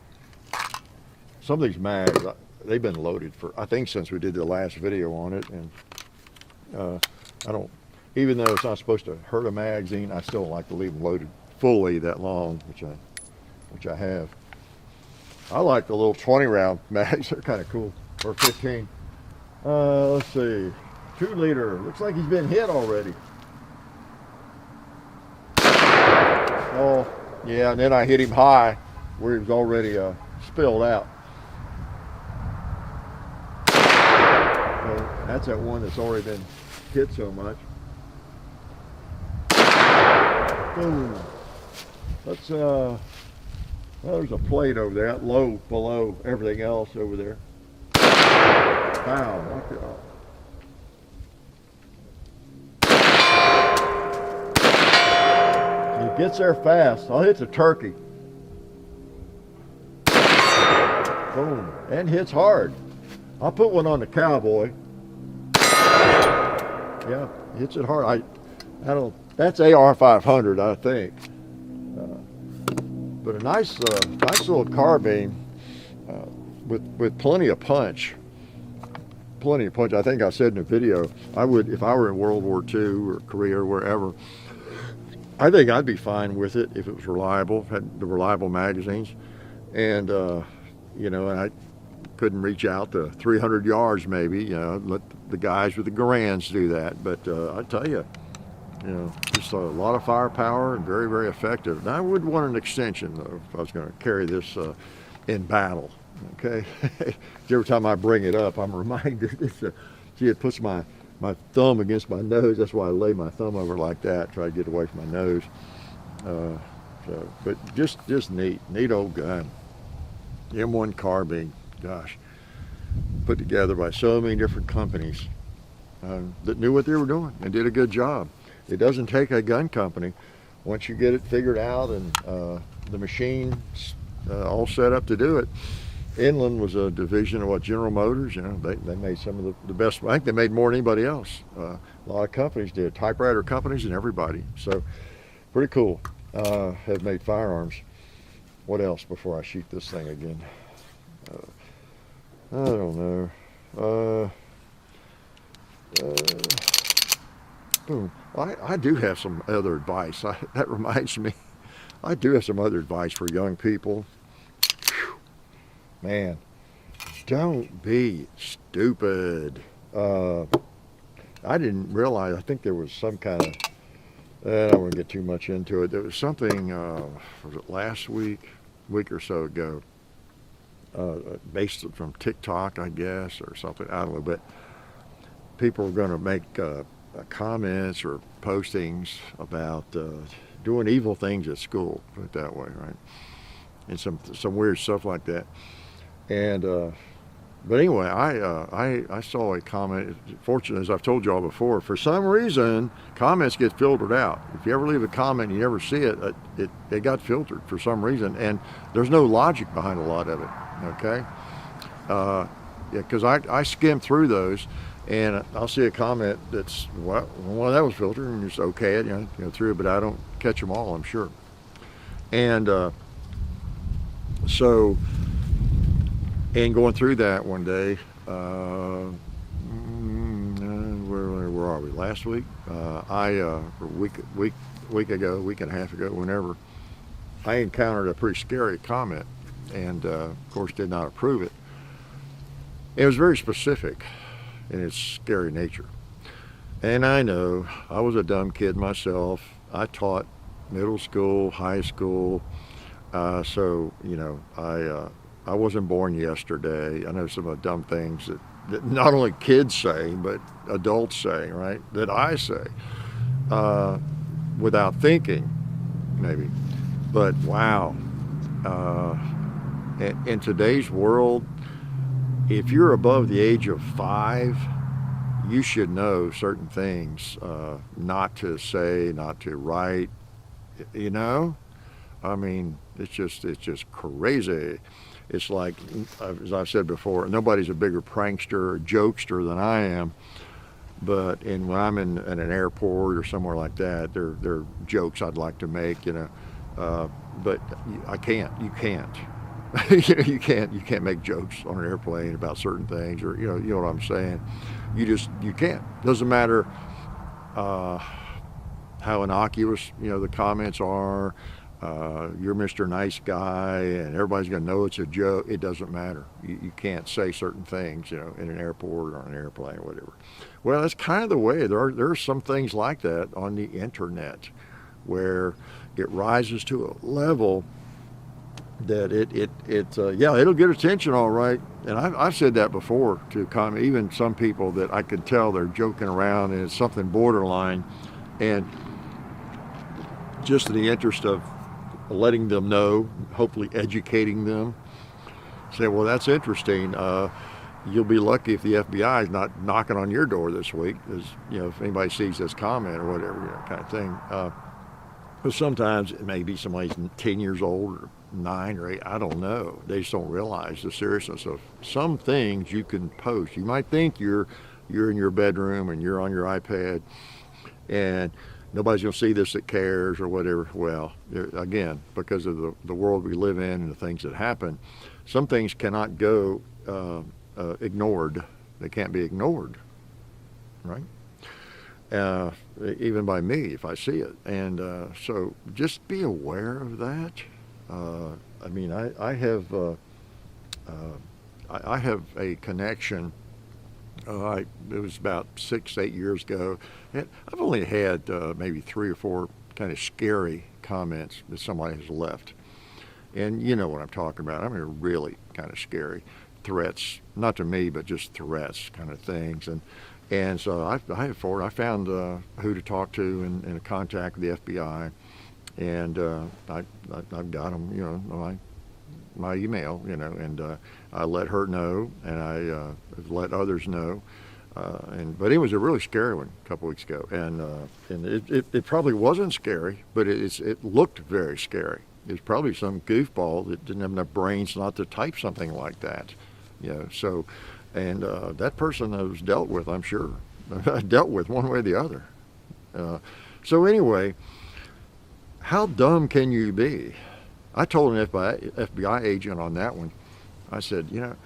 Some of these mags, they've been loaded for, I think, since we did the last video on it. And I don't, even though it's not supposed to hurt a magazine, I still like to leave them loaded fully that long, which I have. I like the little 20 round mags. They're kind of cool. Or 15. Let's see. 2 liter. Looks like he's been hit already. Oh, yeah, and then I hit him high where he was already spilled out. So that's that one that's already been hit so much. Boom. Let's, well, there's a plate over there, low below everything else over there. Wow, knocked it off. It gets there fast. I'll hit the turkey. Boom. And hits hard. I'll put one on the cowboy. Yeah, hits it hard. I don't. That's AR-500, I think. But a nice little carbine with plenty of punch. Plenty of punch. I think I said in the video, I would, if I were in World War II or Korea or wherever, I think I'd be fine with it if it was reliable, had the reliable magazines. And, and couldn't reach out to 300 yards maybe, let the guys with the Garands do that. But I tell you, just a lot of firepower and very, very effective. Now, I would want an extension, though, if I was going to carry this in battle, okay? Every time I bring it up, I'm reminded, see, it puts my thumb against my nose. That's why I lay my thumb over like that, try to get away from my nose. But just neat old gun. M1 Carbine, gosh, put together by so many different companies that knew what they were doing and did a good job. It doesn't take a gun company. Once you get it figured out and the machine all set up to do it. Inland was a division of General Motors. They made some of the best. I think they made more than anybody else. A lot of companies did, typewriter companies and everybody. So pretty cool. Have made firearms. What else before I shoot this thing again? I don't know. Boom. I do have some other advice. That reminds me, I do have some other advice for young people. Whew. Man, don't be stupid. I didn't realize, I think there was some kind of, I don't want to get too much into it. There was something, was it last week or so ago, based from TikTok, I guess, or something, I don't know, but people were going to make comments or postings about doing evil things at school, put it that way, right? And some weird stuff like that. And but anyway, I saw a comment. Fortunately, as I've told you all before, for some reason comments get filtered out. If you ever leave a comment and you never see it, it got filtered for some reason, and there's no logic behind a lot of it. Okay, yeah, because I skim through those. And I'll see a comment that's, well, that was filtered, and just okay it, through it, but I don't catch them all, I'm sure. And so, and going through that one day, where are we? Last week, a week ago, week and a half ago, whenever, I encountered a pretty scary comment, and of course did not approve it. It was very specific in its scary nature. And I know, I was a dumb kid myself. I taught middle school, high school, so, I wasn't born yesterday. I know some of the dumb things that not only kids say, but adults say, right, that I say, without thinking, maybe. But wow, in today's world, if you're above the age of 5, you should know certain things, not to say, not to write, I mean, it's just crazy. It's like, as I've said before, nobody's a bigger prankster or jokester than I am. But when I'm in an airport or somewhere like that, there are jokes I'd like to make, but I can't. You can't. You can't make jokes on an airplane about certain things, or you know what I'm saying. You can't. Doesn't matter how innocuous the comments are. You're Mr. Nice Guy, and everybody's gonna know it's a joke. It doesn't matter. You can't say certain things, in an airport or on an airplane or whatever. Well, that's kind of the way. There are some things like that on the internet, where it rises to a level that it'll get attention, all right. And I've said that before to even some people that I could tell they're joking around and it's something borderline, and just in the interest of letting them know, hopefully educating them, say, well, that's interesting. You'll be lucky if the FBI is not knocking on your door this week, as if anybody sees this comment or whatever, kind of thing. But sometimes it may be somebody's 10 years old or 9 or 8, I don't know. They just don't realize the seriousness of some things you can post. You might think you're in your bedroom and you're on your iPad and nobody's going to see this that cares or whatever. Well, again, because of the world we live in and the things that happen, some things cannot go ignored. They can't be ignored, right? Even by me, if I see it. And so just be aware of that. I mean, I have I have a connection. It was about 6, 8 years ago, and I've only had maybe 3 or 4 kind of scary comments that somebody has left. And you know what I'm talking about. I mean, really kind of scary threats, not to me, but just threats kind of things. And so I found who to talk to and a contact with the FBI, and I've got them, you know, my email, you know, and I let her know, and I let others know. But it was a really scary one a couple weeks ago, and it probably wasn't scary, but it looked very scary. It was probably some goofball that didn't have enough brains not to type something like that, you know. So, and that person I was dealt with, I'm sure, dealt with one way or the other. So anyway, how dumb can you be? I told an FBI agent on that one. I said, you know,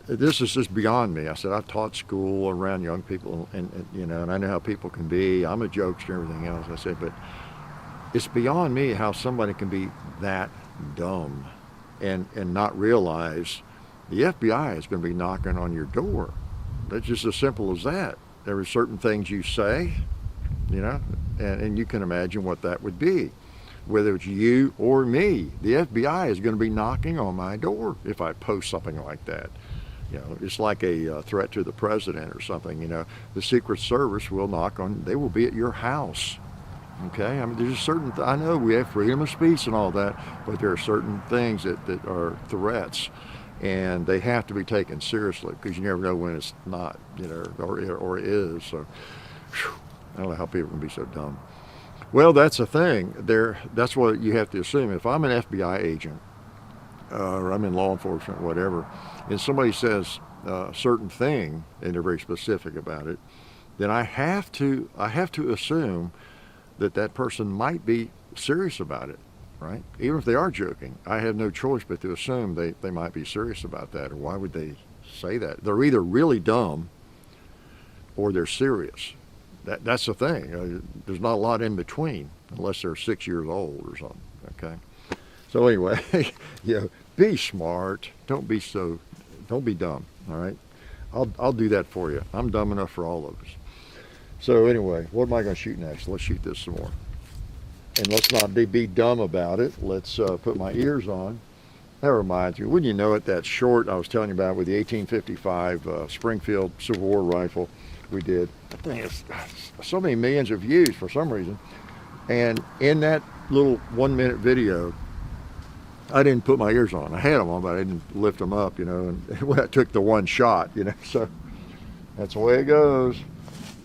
this is just beyond me. I said, I've taught school around young people, and you know, and I know how people can be. I'm a jokester and everything else. I said, but it's beyond me how somebody can be that dumb and not realize the FBI is going to be knocking on your door. It's just as simple as that. There are certain things you say, you know, and you can imagine what that would be. Whether it's you or me, the FBI is going to be knocking on my door if I post something like that. You know, it's like a threat to the president or something. You know, the Secret Service will knock on, they will be at your house. Okay, I mean, there's certain, I know we have freedom of speech and all that, but there are certain things that are threats, and they have to be taken seriously, because you never know when it's not, you know, or is. So, whew, I don't know how people can be so dumb. Well, that's the thing. That's what you have to assume. If I'm an FBI agent, or I'm in law enforcement, whatever, and somebody says a certain thing, and they're very specific about it, then I have to assume that person might be serious about it, right? Even if they are joking, I have no choice but to assume they might be serious about that. Or why would they say that? They're either really dumb or they're serious. That's the thing. There's not a lot in between, unless they're 6 years old or something. Okay. So anyway, you know, be smart. Don't be dumb. All right. I'll do that for you. I'm dumb enough for all of us. So anyway, what am I going to shoot next? Let's shoot this some more. And let's not be dumb about it. Let's put my ears on. That reminds me, wouldn't you know it, that short I was telling you about with the 1855 Springfield Civil War rifle we did. That thing has so many millions of views for some reason. And in that little 1-minute video, I didn't put my ears on. I had them on, but I didn't lift them up, you know, and I took the one shot, you know, so that's the way it goes.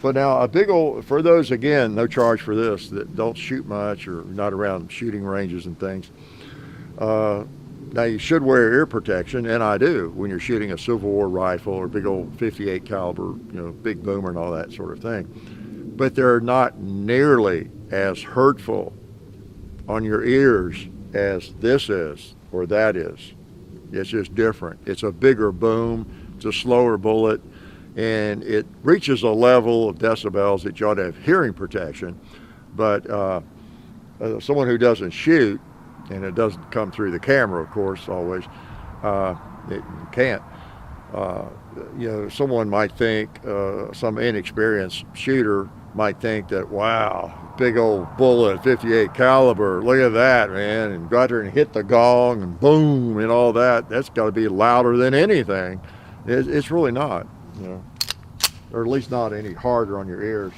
But now a big old, for those, again, no charge for this, that don't shoot much or not around shooting ranges and things. Now you should wear ear protection, and I do, when you're shooting a Civil War rifle or big old 58 caliber, you know, big boomer and all that sort of thing. But they're not nearly as hurtful on your ears as this is or that is. It's just different. It's a bigger boom, it's a slower bullet, and it reaches a level of decibels that you ought to have hearing protection. But someone who doesn't shoot, and it doesn't come through the camera, of course, always, it can't. You know, someone might think, some inexperienced shooter might think that, wow, big old bullet, 58 caliber, look at that, man, and go out there and hit the gong and boom and all that. That's got to be louder than anything. It's really not, you know, or at least not any harder on your ears.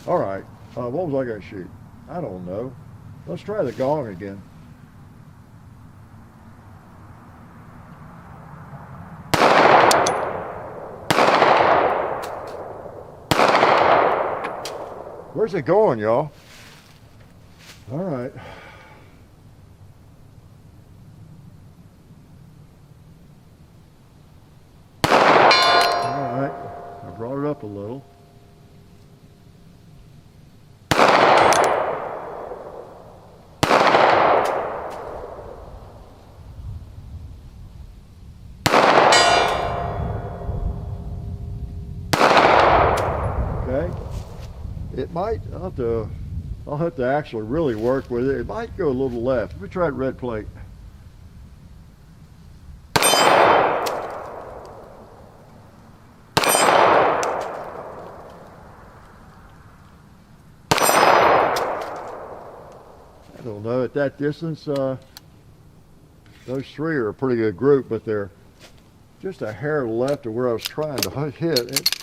All right, what was I going to shoot? I don't know. Let's try the gong again. Where's it going, y'all? All right. All right. I brought it up a little. Okay. It might, I'll have to actually really work with it. It might go a little left. Let me try red plate. Well, no, at that distance, those three are a pretty good group, but they're just a hair left of where I was trying to hit.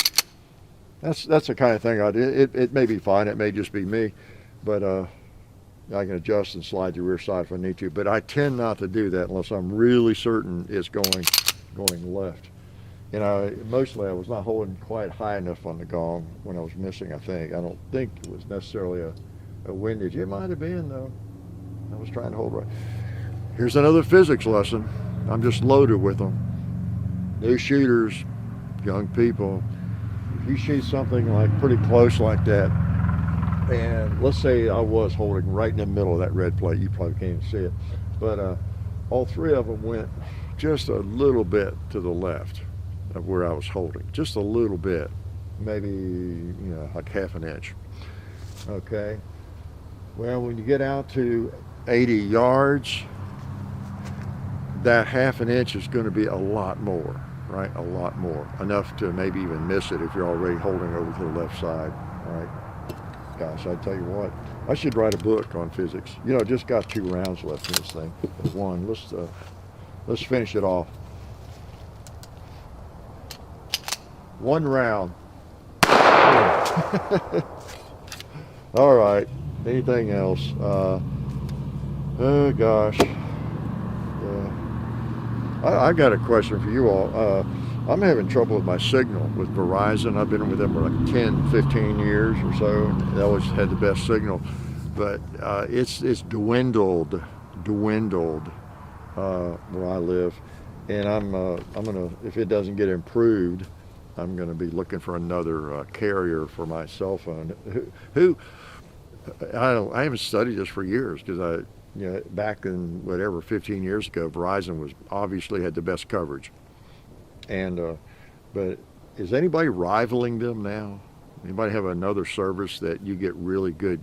That's the kind of thing I do. It may be fine. It may just be me, but I can adjust and slide the rear side if I need to. But I tend not to do that unless I'm really certain it's going left. And mostly I was not holding quite high enough on the gong when I was missing. I don't think it was necessarily a windage. It might have been though. I was trying to hold right. Here's another physics lesson. I'm just loaded with them. New shooters, young people. If you shoot something like pretty close like that, and let's say I was holding right in the middle of that red plate, you probably can't even see it, but all three of them went just a little bit to the left of where I was holding, just a little bit, maybe like half an inch. Okay. Well, when you get out to 80 yards, that half an inch is going to be a lot more, right? A lot more, enough to maybe even miss it if you're already holding over to the left side, right? Gosh, I tell you what, I should write a book on physics. Just got 2 rounds left in this thing. One, let's finish it off. 1 round. All right. Anything else? Oh gosh. I got a question for you all. I'm having trouble with my signal with Verizon. I've been with them for like 10, 15 years or so. They always had the best signal, but it's dwindled where I live, and I'm gonna, if it doesn't get improved, I'm gonna be looking for another carrier for my cell phone. I haven't studied this for years because back in whatever 15 years ago, Verizon was obviously had the best coverage. And but is anybody rivaling them now? Anybody have another service that you get really good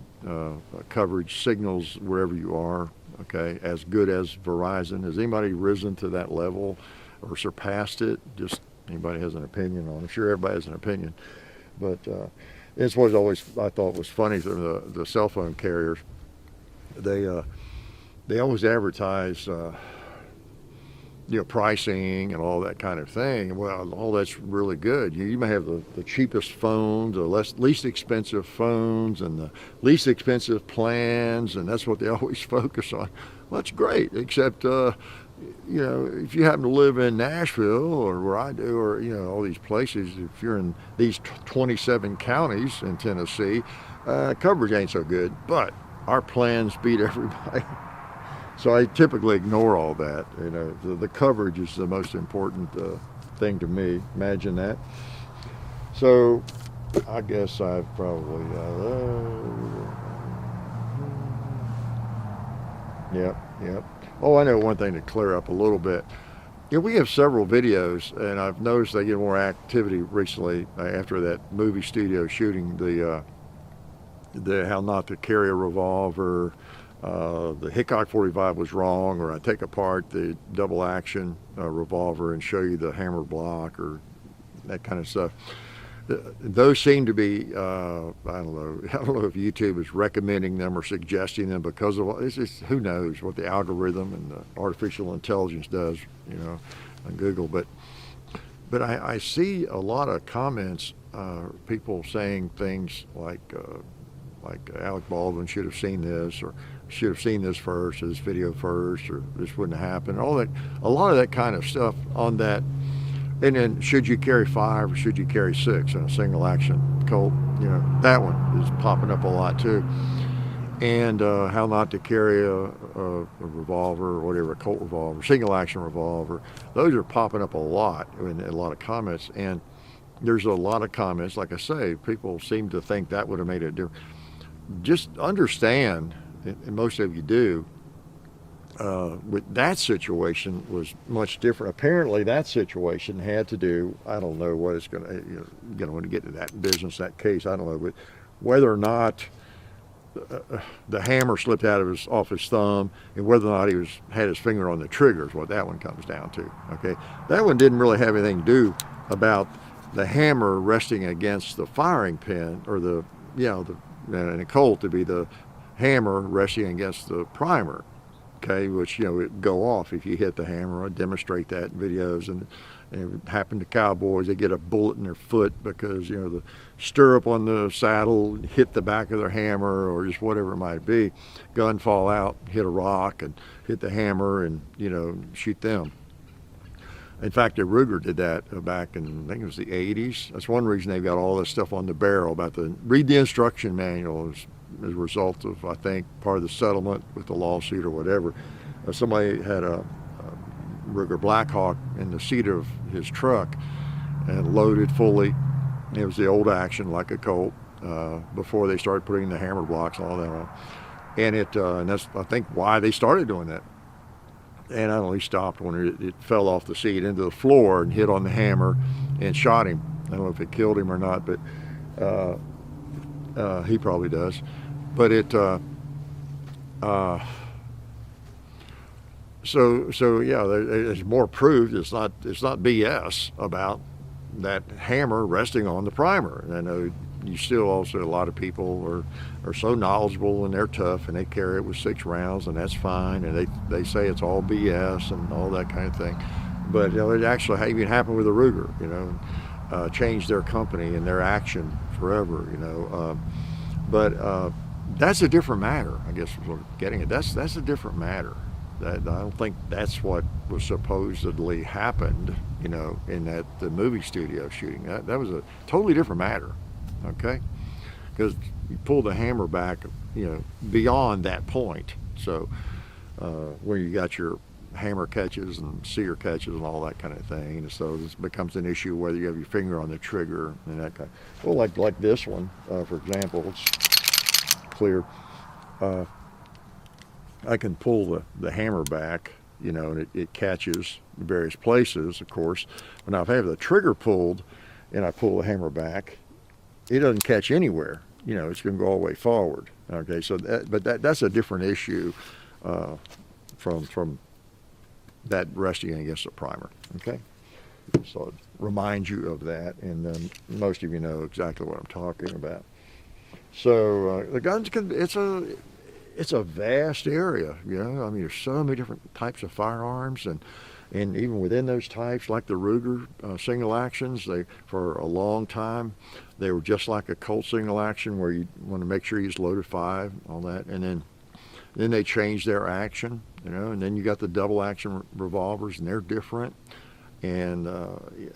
coverage signals wherever you are? Okay, as good as Verizon? Has anybody risen to that level or surpassed it? Just anybody has an opinion on it? I'm sure everybody has an opinion, but it's what I thought was funny for the cell phone carriers. They always advertise pricing and all that kind of thing. Well, all that's really good. You may have the cheapest phones, the least expensive phones, and the least expensive plans, and that's what they always focus on. Well, that's great, except if you happen to live in Nashville or where I do, or all these places, if you're in these 27 counties in Tennessee, coverage ain't so good. But our plans beat everybody. So I typically ignore all that. The coverage is the most important thing to me. Imagine that. So I guess I've probably, yep. Oh, I know one thing to clear up a little bit. We have several videos, and I've noticed they get more activity recently after that movie studio shooting, the how not to carry a revolver. The Hickok 45 was wrong, or I take apart the double action revolver and show you the hammer block or that kind of stuff. Those seem to be, I don't know if YouTube is recommending them or suggesting them because of it's just, who knows what the algorithm and the artificial intelligence does, on Google. But I see a lot of comments, people saying things like Alec Baldwin should have seen this, or should have seen this first, or this video first, or this wouldn't have happened. All that, a lot of that kind of stuff on that. And then, should you carry 5 or should you carry 6 in a single action Colt? That one is popping up a lot too. And how not to carry a revolver or whatever, a Colt revolver, single action revolver. Those are popping up a lot in a lot of comments. And there's a lot of comments, like I say, people seem to think that would have made a difference. Just understand, and most of you do, with that situation was much different. Apparently that situation had to do, I don't know what it's going to, when you get to that business, that case, I don't know, but whether or not the hammer slipped off his thumb, and whether or not he had his finger on the trigger is what that one comes down to. Okay, that one didn't really have anything to do about the hammer resting against the firing pin, or in a Colt to be the hammer resting against the primer, okay, which, you know, it go off if you hit the hammer. I demonstrate that in videos, and it happened to cowboys. They get a bullet in their foot because, you know, the stirrup on the saddle hit the back of their hammer, or just whatever it might be. Gun fall out, hit a rock, and hit the hammer, and, you know, shoot them. In fact, the Ruger did that back in, I think it was the 80s. That's one reason they've got all this stuff on the barrel about read the instruction manual as a result of, I think, part of the settlement with the lawsuit or whatever. Somebody had a Ruger Blackhawk in the seat of his truck and loaded fully. It was the old action, like a Colt, before they started putting the hammer blocks and all that on. And that's, I think, why they started doing that. And I only stopped when it fell off the seat into the floor and hit on the hammer and shot him. I don't know if it killed him or not, but he probably does. But so yeah, there's more proof. It's not BS about that hammer resting on the primer. And I know you still also, a lot of people are so knowledgeable and they're tough and they carry it with 6 rounds, and that's fine, and they say it's all BS and all that kind of thing. But, you know, it actually even happened with the Ruger, you know, changed their company and their action forever, you know. But that's a different matter, I guess is what I'm getting at. That's a different matter. I don't think that's what was supposedly happened, you know, in the movie studio shooting. That was a totally different matter, okay? Because you pull the hammer back, you know, beyond that point. So where you got your hammer catches and sear catches and all that kind of thing. And so this becomes an issue whether you have your finger on the trigger and that kind of, well, like this one, for example, it's clear. I can pull the hammer back, you know, and it catches in various places, of course. But now if I have the trigger pulled and I pull the hammer back, it doesn't catch anywhere. You know, it's going to go all the way forward. Okay, so that's a different issue from that resting against the primer. Okay, so it reminds you of that, and then most of you know exactly what I'm talking about. So the guns it's a vast area, you know. I mean, there's so many different types of firearms, and even within those types, like the Ruger single actions, for a long time they were just like a Colt single action, where you want to make sure you use loaded 5, all that, and then they changed their action, you know. And then you got the double action revolvers, and they're different, and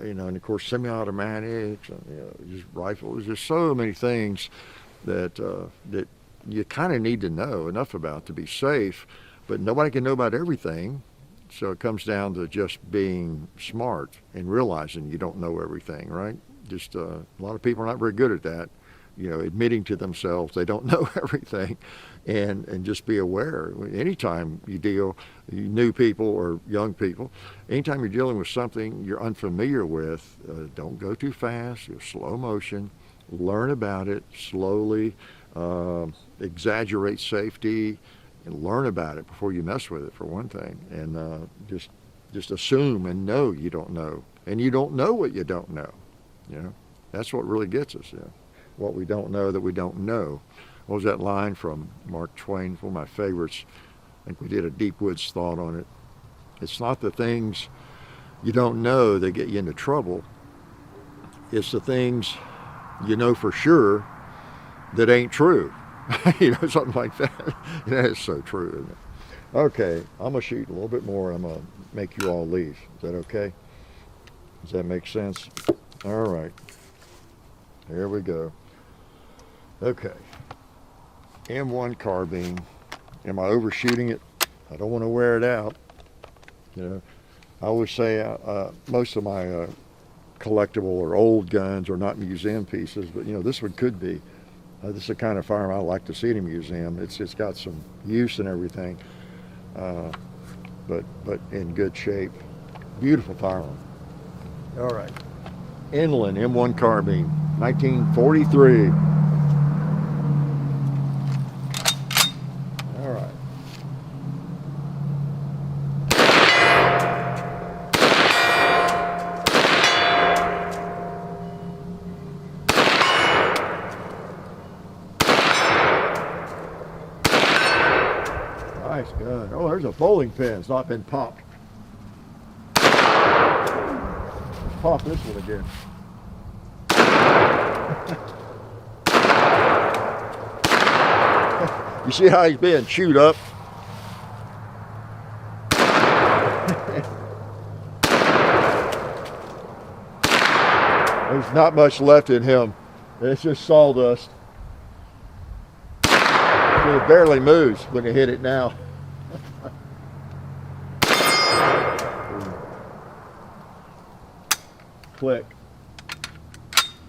you know, and of course semi-automatics, and, you know, just rifles. There's so many things that you kind of need to know enough about to be safe, but nobody can know about everything. So it comes down to just being smart and realizing you don't know everything, right? Just a lot of people are not very good at that, you know, admitting to themselves they don't know everything, and just be aware. Anytime you new people or young people, anytime you're dealing with something you're unfamiliar with, don't go too fast, slow motion, learn about it slowly, exaggerate safety, and learn about it before you mess with it, for one thing. And just assume and know you don't know, and you don't know what you don't know. You know, that's what really gets us. You know? What we don't know that we don't know. What was that line from Mark Twain? One of my favorites. I think we did a Deep Woods thought on it. It's not the things you don't know that get you into trouble. It's the things you know for sure that ain't true. You know, something like that. That is so true, isn't it? Okay, I'm going to shoot a little bit more, and I'm going to make you all leave. Is that okay? Does that make sense? All right. Here we go. Okay. M1 carbine. Am I overshooting it? I don't want to wear it out. You know, I always say most of my collectible or old guns are not museum pieces, but, you know, this one could be. This is the kind of firearm I like to see in a museum. It's got some use and everything, but in good shape. Beautiful firearm. All right. Inland M1 Carbine, 1943. All right. Nice gun. Oh, there's a bowling pin. It's not been popped. Pop this one again. You see how he's being chewed up? There's not much left in him. It's just sawdust. It barely moves when you hit it now. Click.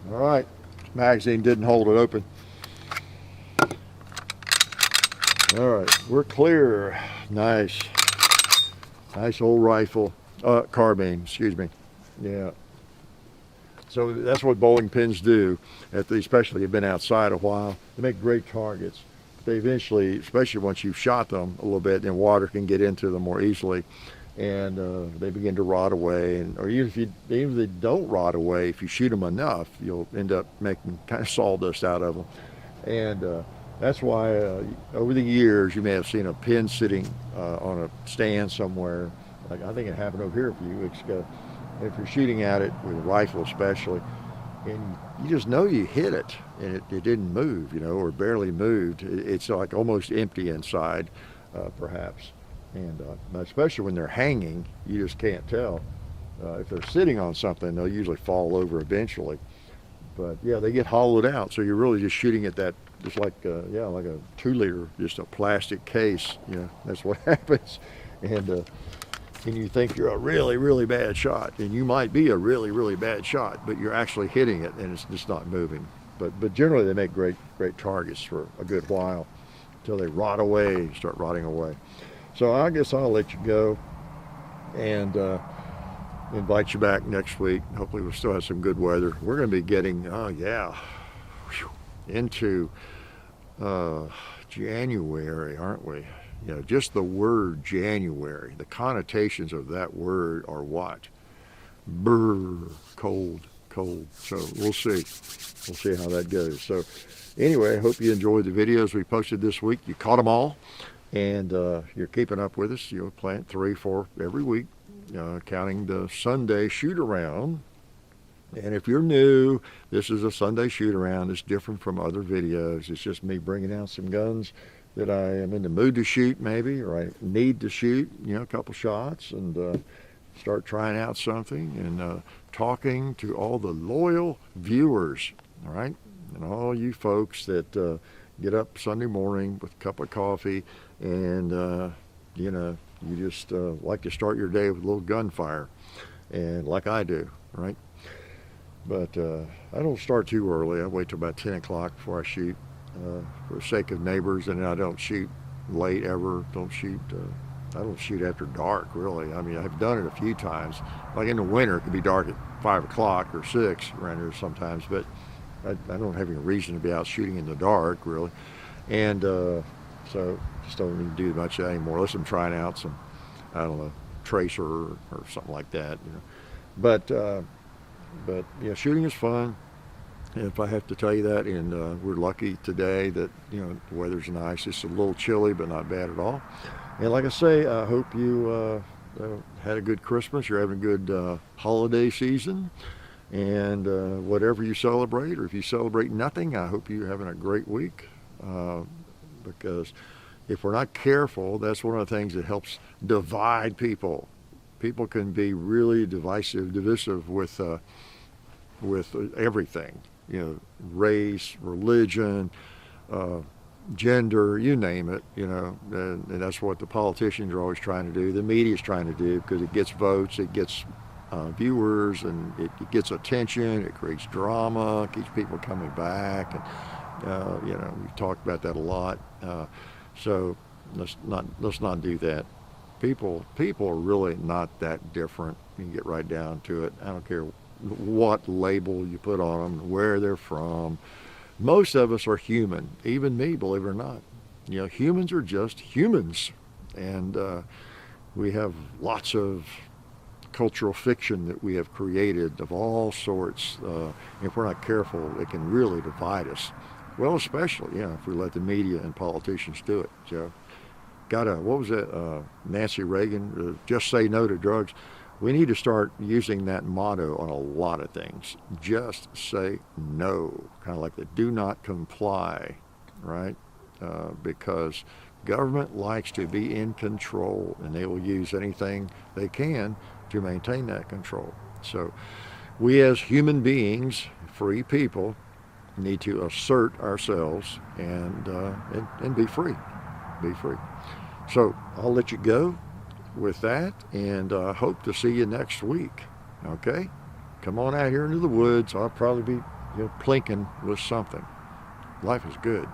All right, magazine didn't hold it open. All right, we're clear. Nice. Nice old rifle. Carbine, excuse me. Yeah. So that's what bowling pins do, especially if you've been outside a while. They make great targets. They eventually, especially once you've shot them a little bit, then water can get into them more easily, and they begin to rot away. And or even if they don't rot away, if you shoot them enough, you'll end up making kind of sawdust out of them. And that's why over the years you may have seen a pin sitting on a stand somewhere. Like I think it happened over here a few weeks ago. If you're shooting at it with a rifle especially, and you just know you hit it and it didn't move, you know, or barely moved, it's like almost empty inside, perhaps. And especially when they're hanging, you just can't tell. If they're sitting on something, they'll usually fall over eventually. But yeah, they get hollowed out, so you're really just shooting at that, just like like a 2-liter, just a plastic case. You know, that's what happens. And you think you're a really, really bad shot, and you might be a really, really bad shot, but you're actually hitting it, and it's just not moving. But generally, they make great targets for a good while until they rot away, start rotting away. So I guess I'll let you go and invite you back next week. Hopefully, we'll still have some good weather. We're going to be getting, into January, aren't we? You know, just the word January, the connotations of that word are what? Brr, cold. So we'll see. We'll see how that goes. So anyway, I hope you enjoyed the videos we posted this week. You caught them all, and you're keeping up with us. You know, plant 3, 4 every week, counting the Sunday shoot around. And if you're new, this is a Sunday shoot around. It's different from other videos. It's just me bringing out some guns that I am in the mood to shoot, maybe, or I need to shoot, a couple shots, and start trying out something, and talking to all the loyal viewers, all right? And all you folks that get up Sunday morning with a cup of coffee, and, you just like to start your day with a little gunfire, and like I do, right? But I don't start too early. I wait till about 10 o'clock before I shoot. For the sake of neighbors, and I don't shoot late ever. I don't shoot after dark, really. I mean, I've done it a few times. Like in the winter, it could be dark at 5 o'clock or 6 around here sometimes, but I don't have any reason to be out shooting in the dark, really. And so just don't even do much of that anymore, unless I'm trying out some, I don't know, tracer or something like that, But shooting is fun. If I have to tell you that, and we're lucky today that the weather's nice. It's a little chilly, but not bad at all. And like I say, I hope you had a good Christmas. You're having a good holiday season, and whatever you celebrate, or if you celebrate nothing, I hope you're having a great week. Because if we're not careful, that's one of the things that helps divide people. People can be really divisive with everything. Race, religion, gender, you name it, and that's what the politicians are always trying to do. The media's trying to do, because it gets votes, it gets viewers, and it gets attention, it creates drama, keeps people coming back, and we've talked about that a lot. So let's not do that. People are really not that different. You can get right down to it. I don't care what label you put on them, where they're from. Most of us are human, even me, believe it or not. Humans are just humans, and we have lots of cultural fiction that we have created of all sorts. If we're not careful, it can really divide us. Well, especially, if we let the media and politicians do it, Joe. got a, what was it, Nancy Reagan, just say no to drugs. We need to start using that motto on a lot of things. Just say no, kind of like the do not comply, right? Because government likes to be in control, and they will use anything they can to maintain that control. So we as human beings, free people, need to assert ourselves and be free. Be free. So I'll let you go with that, and hope to see you next week. Okay? Come on out here into the woods. I'll probably be plinking with something. Life is good.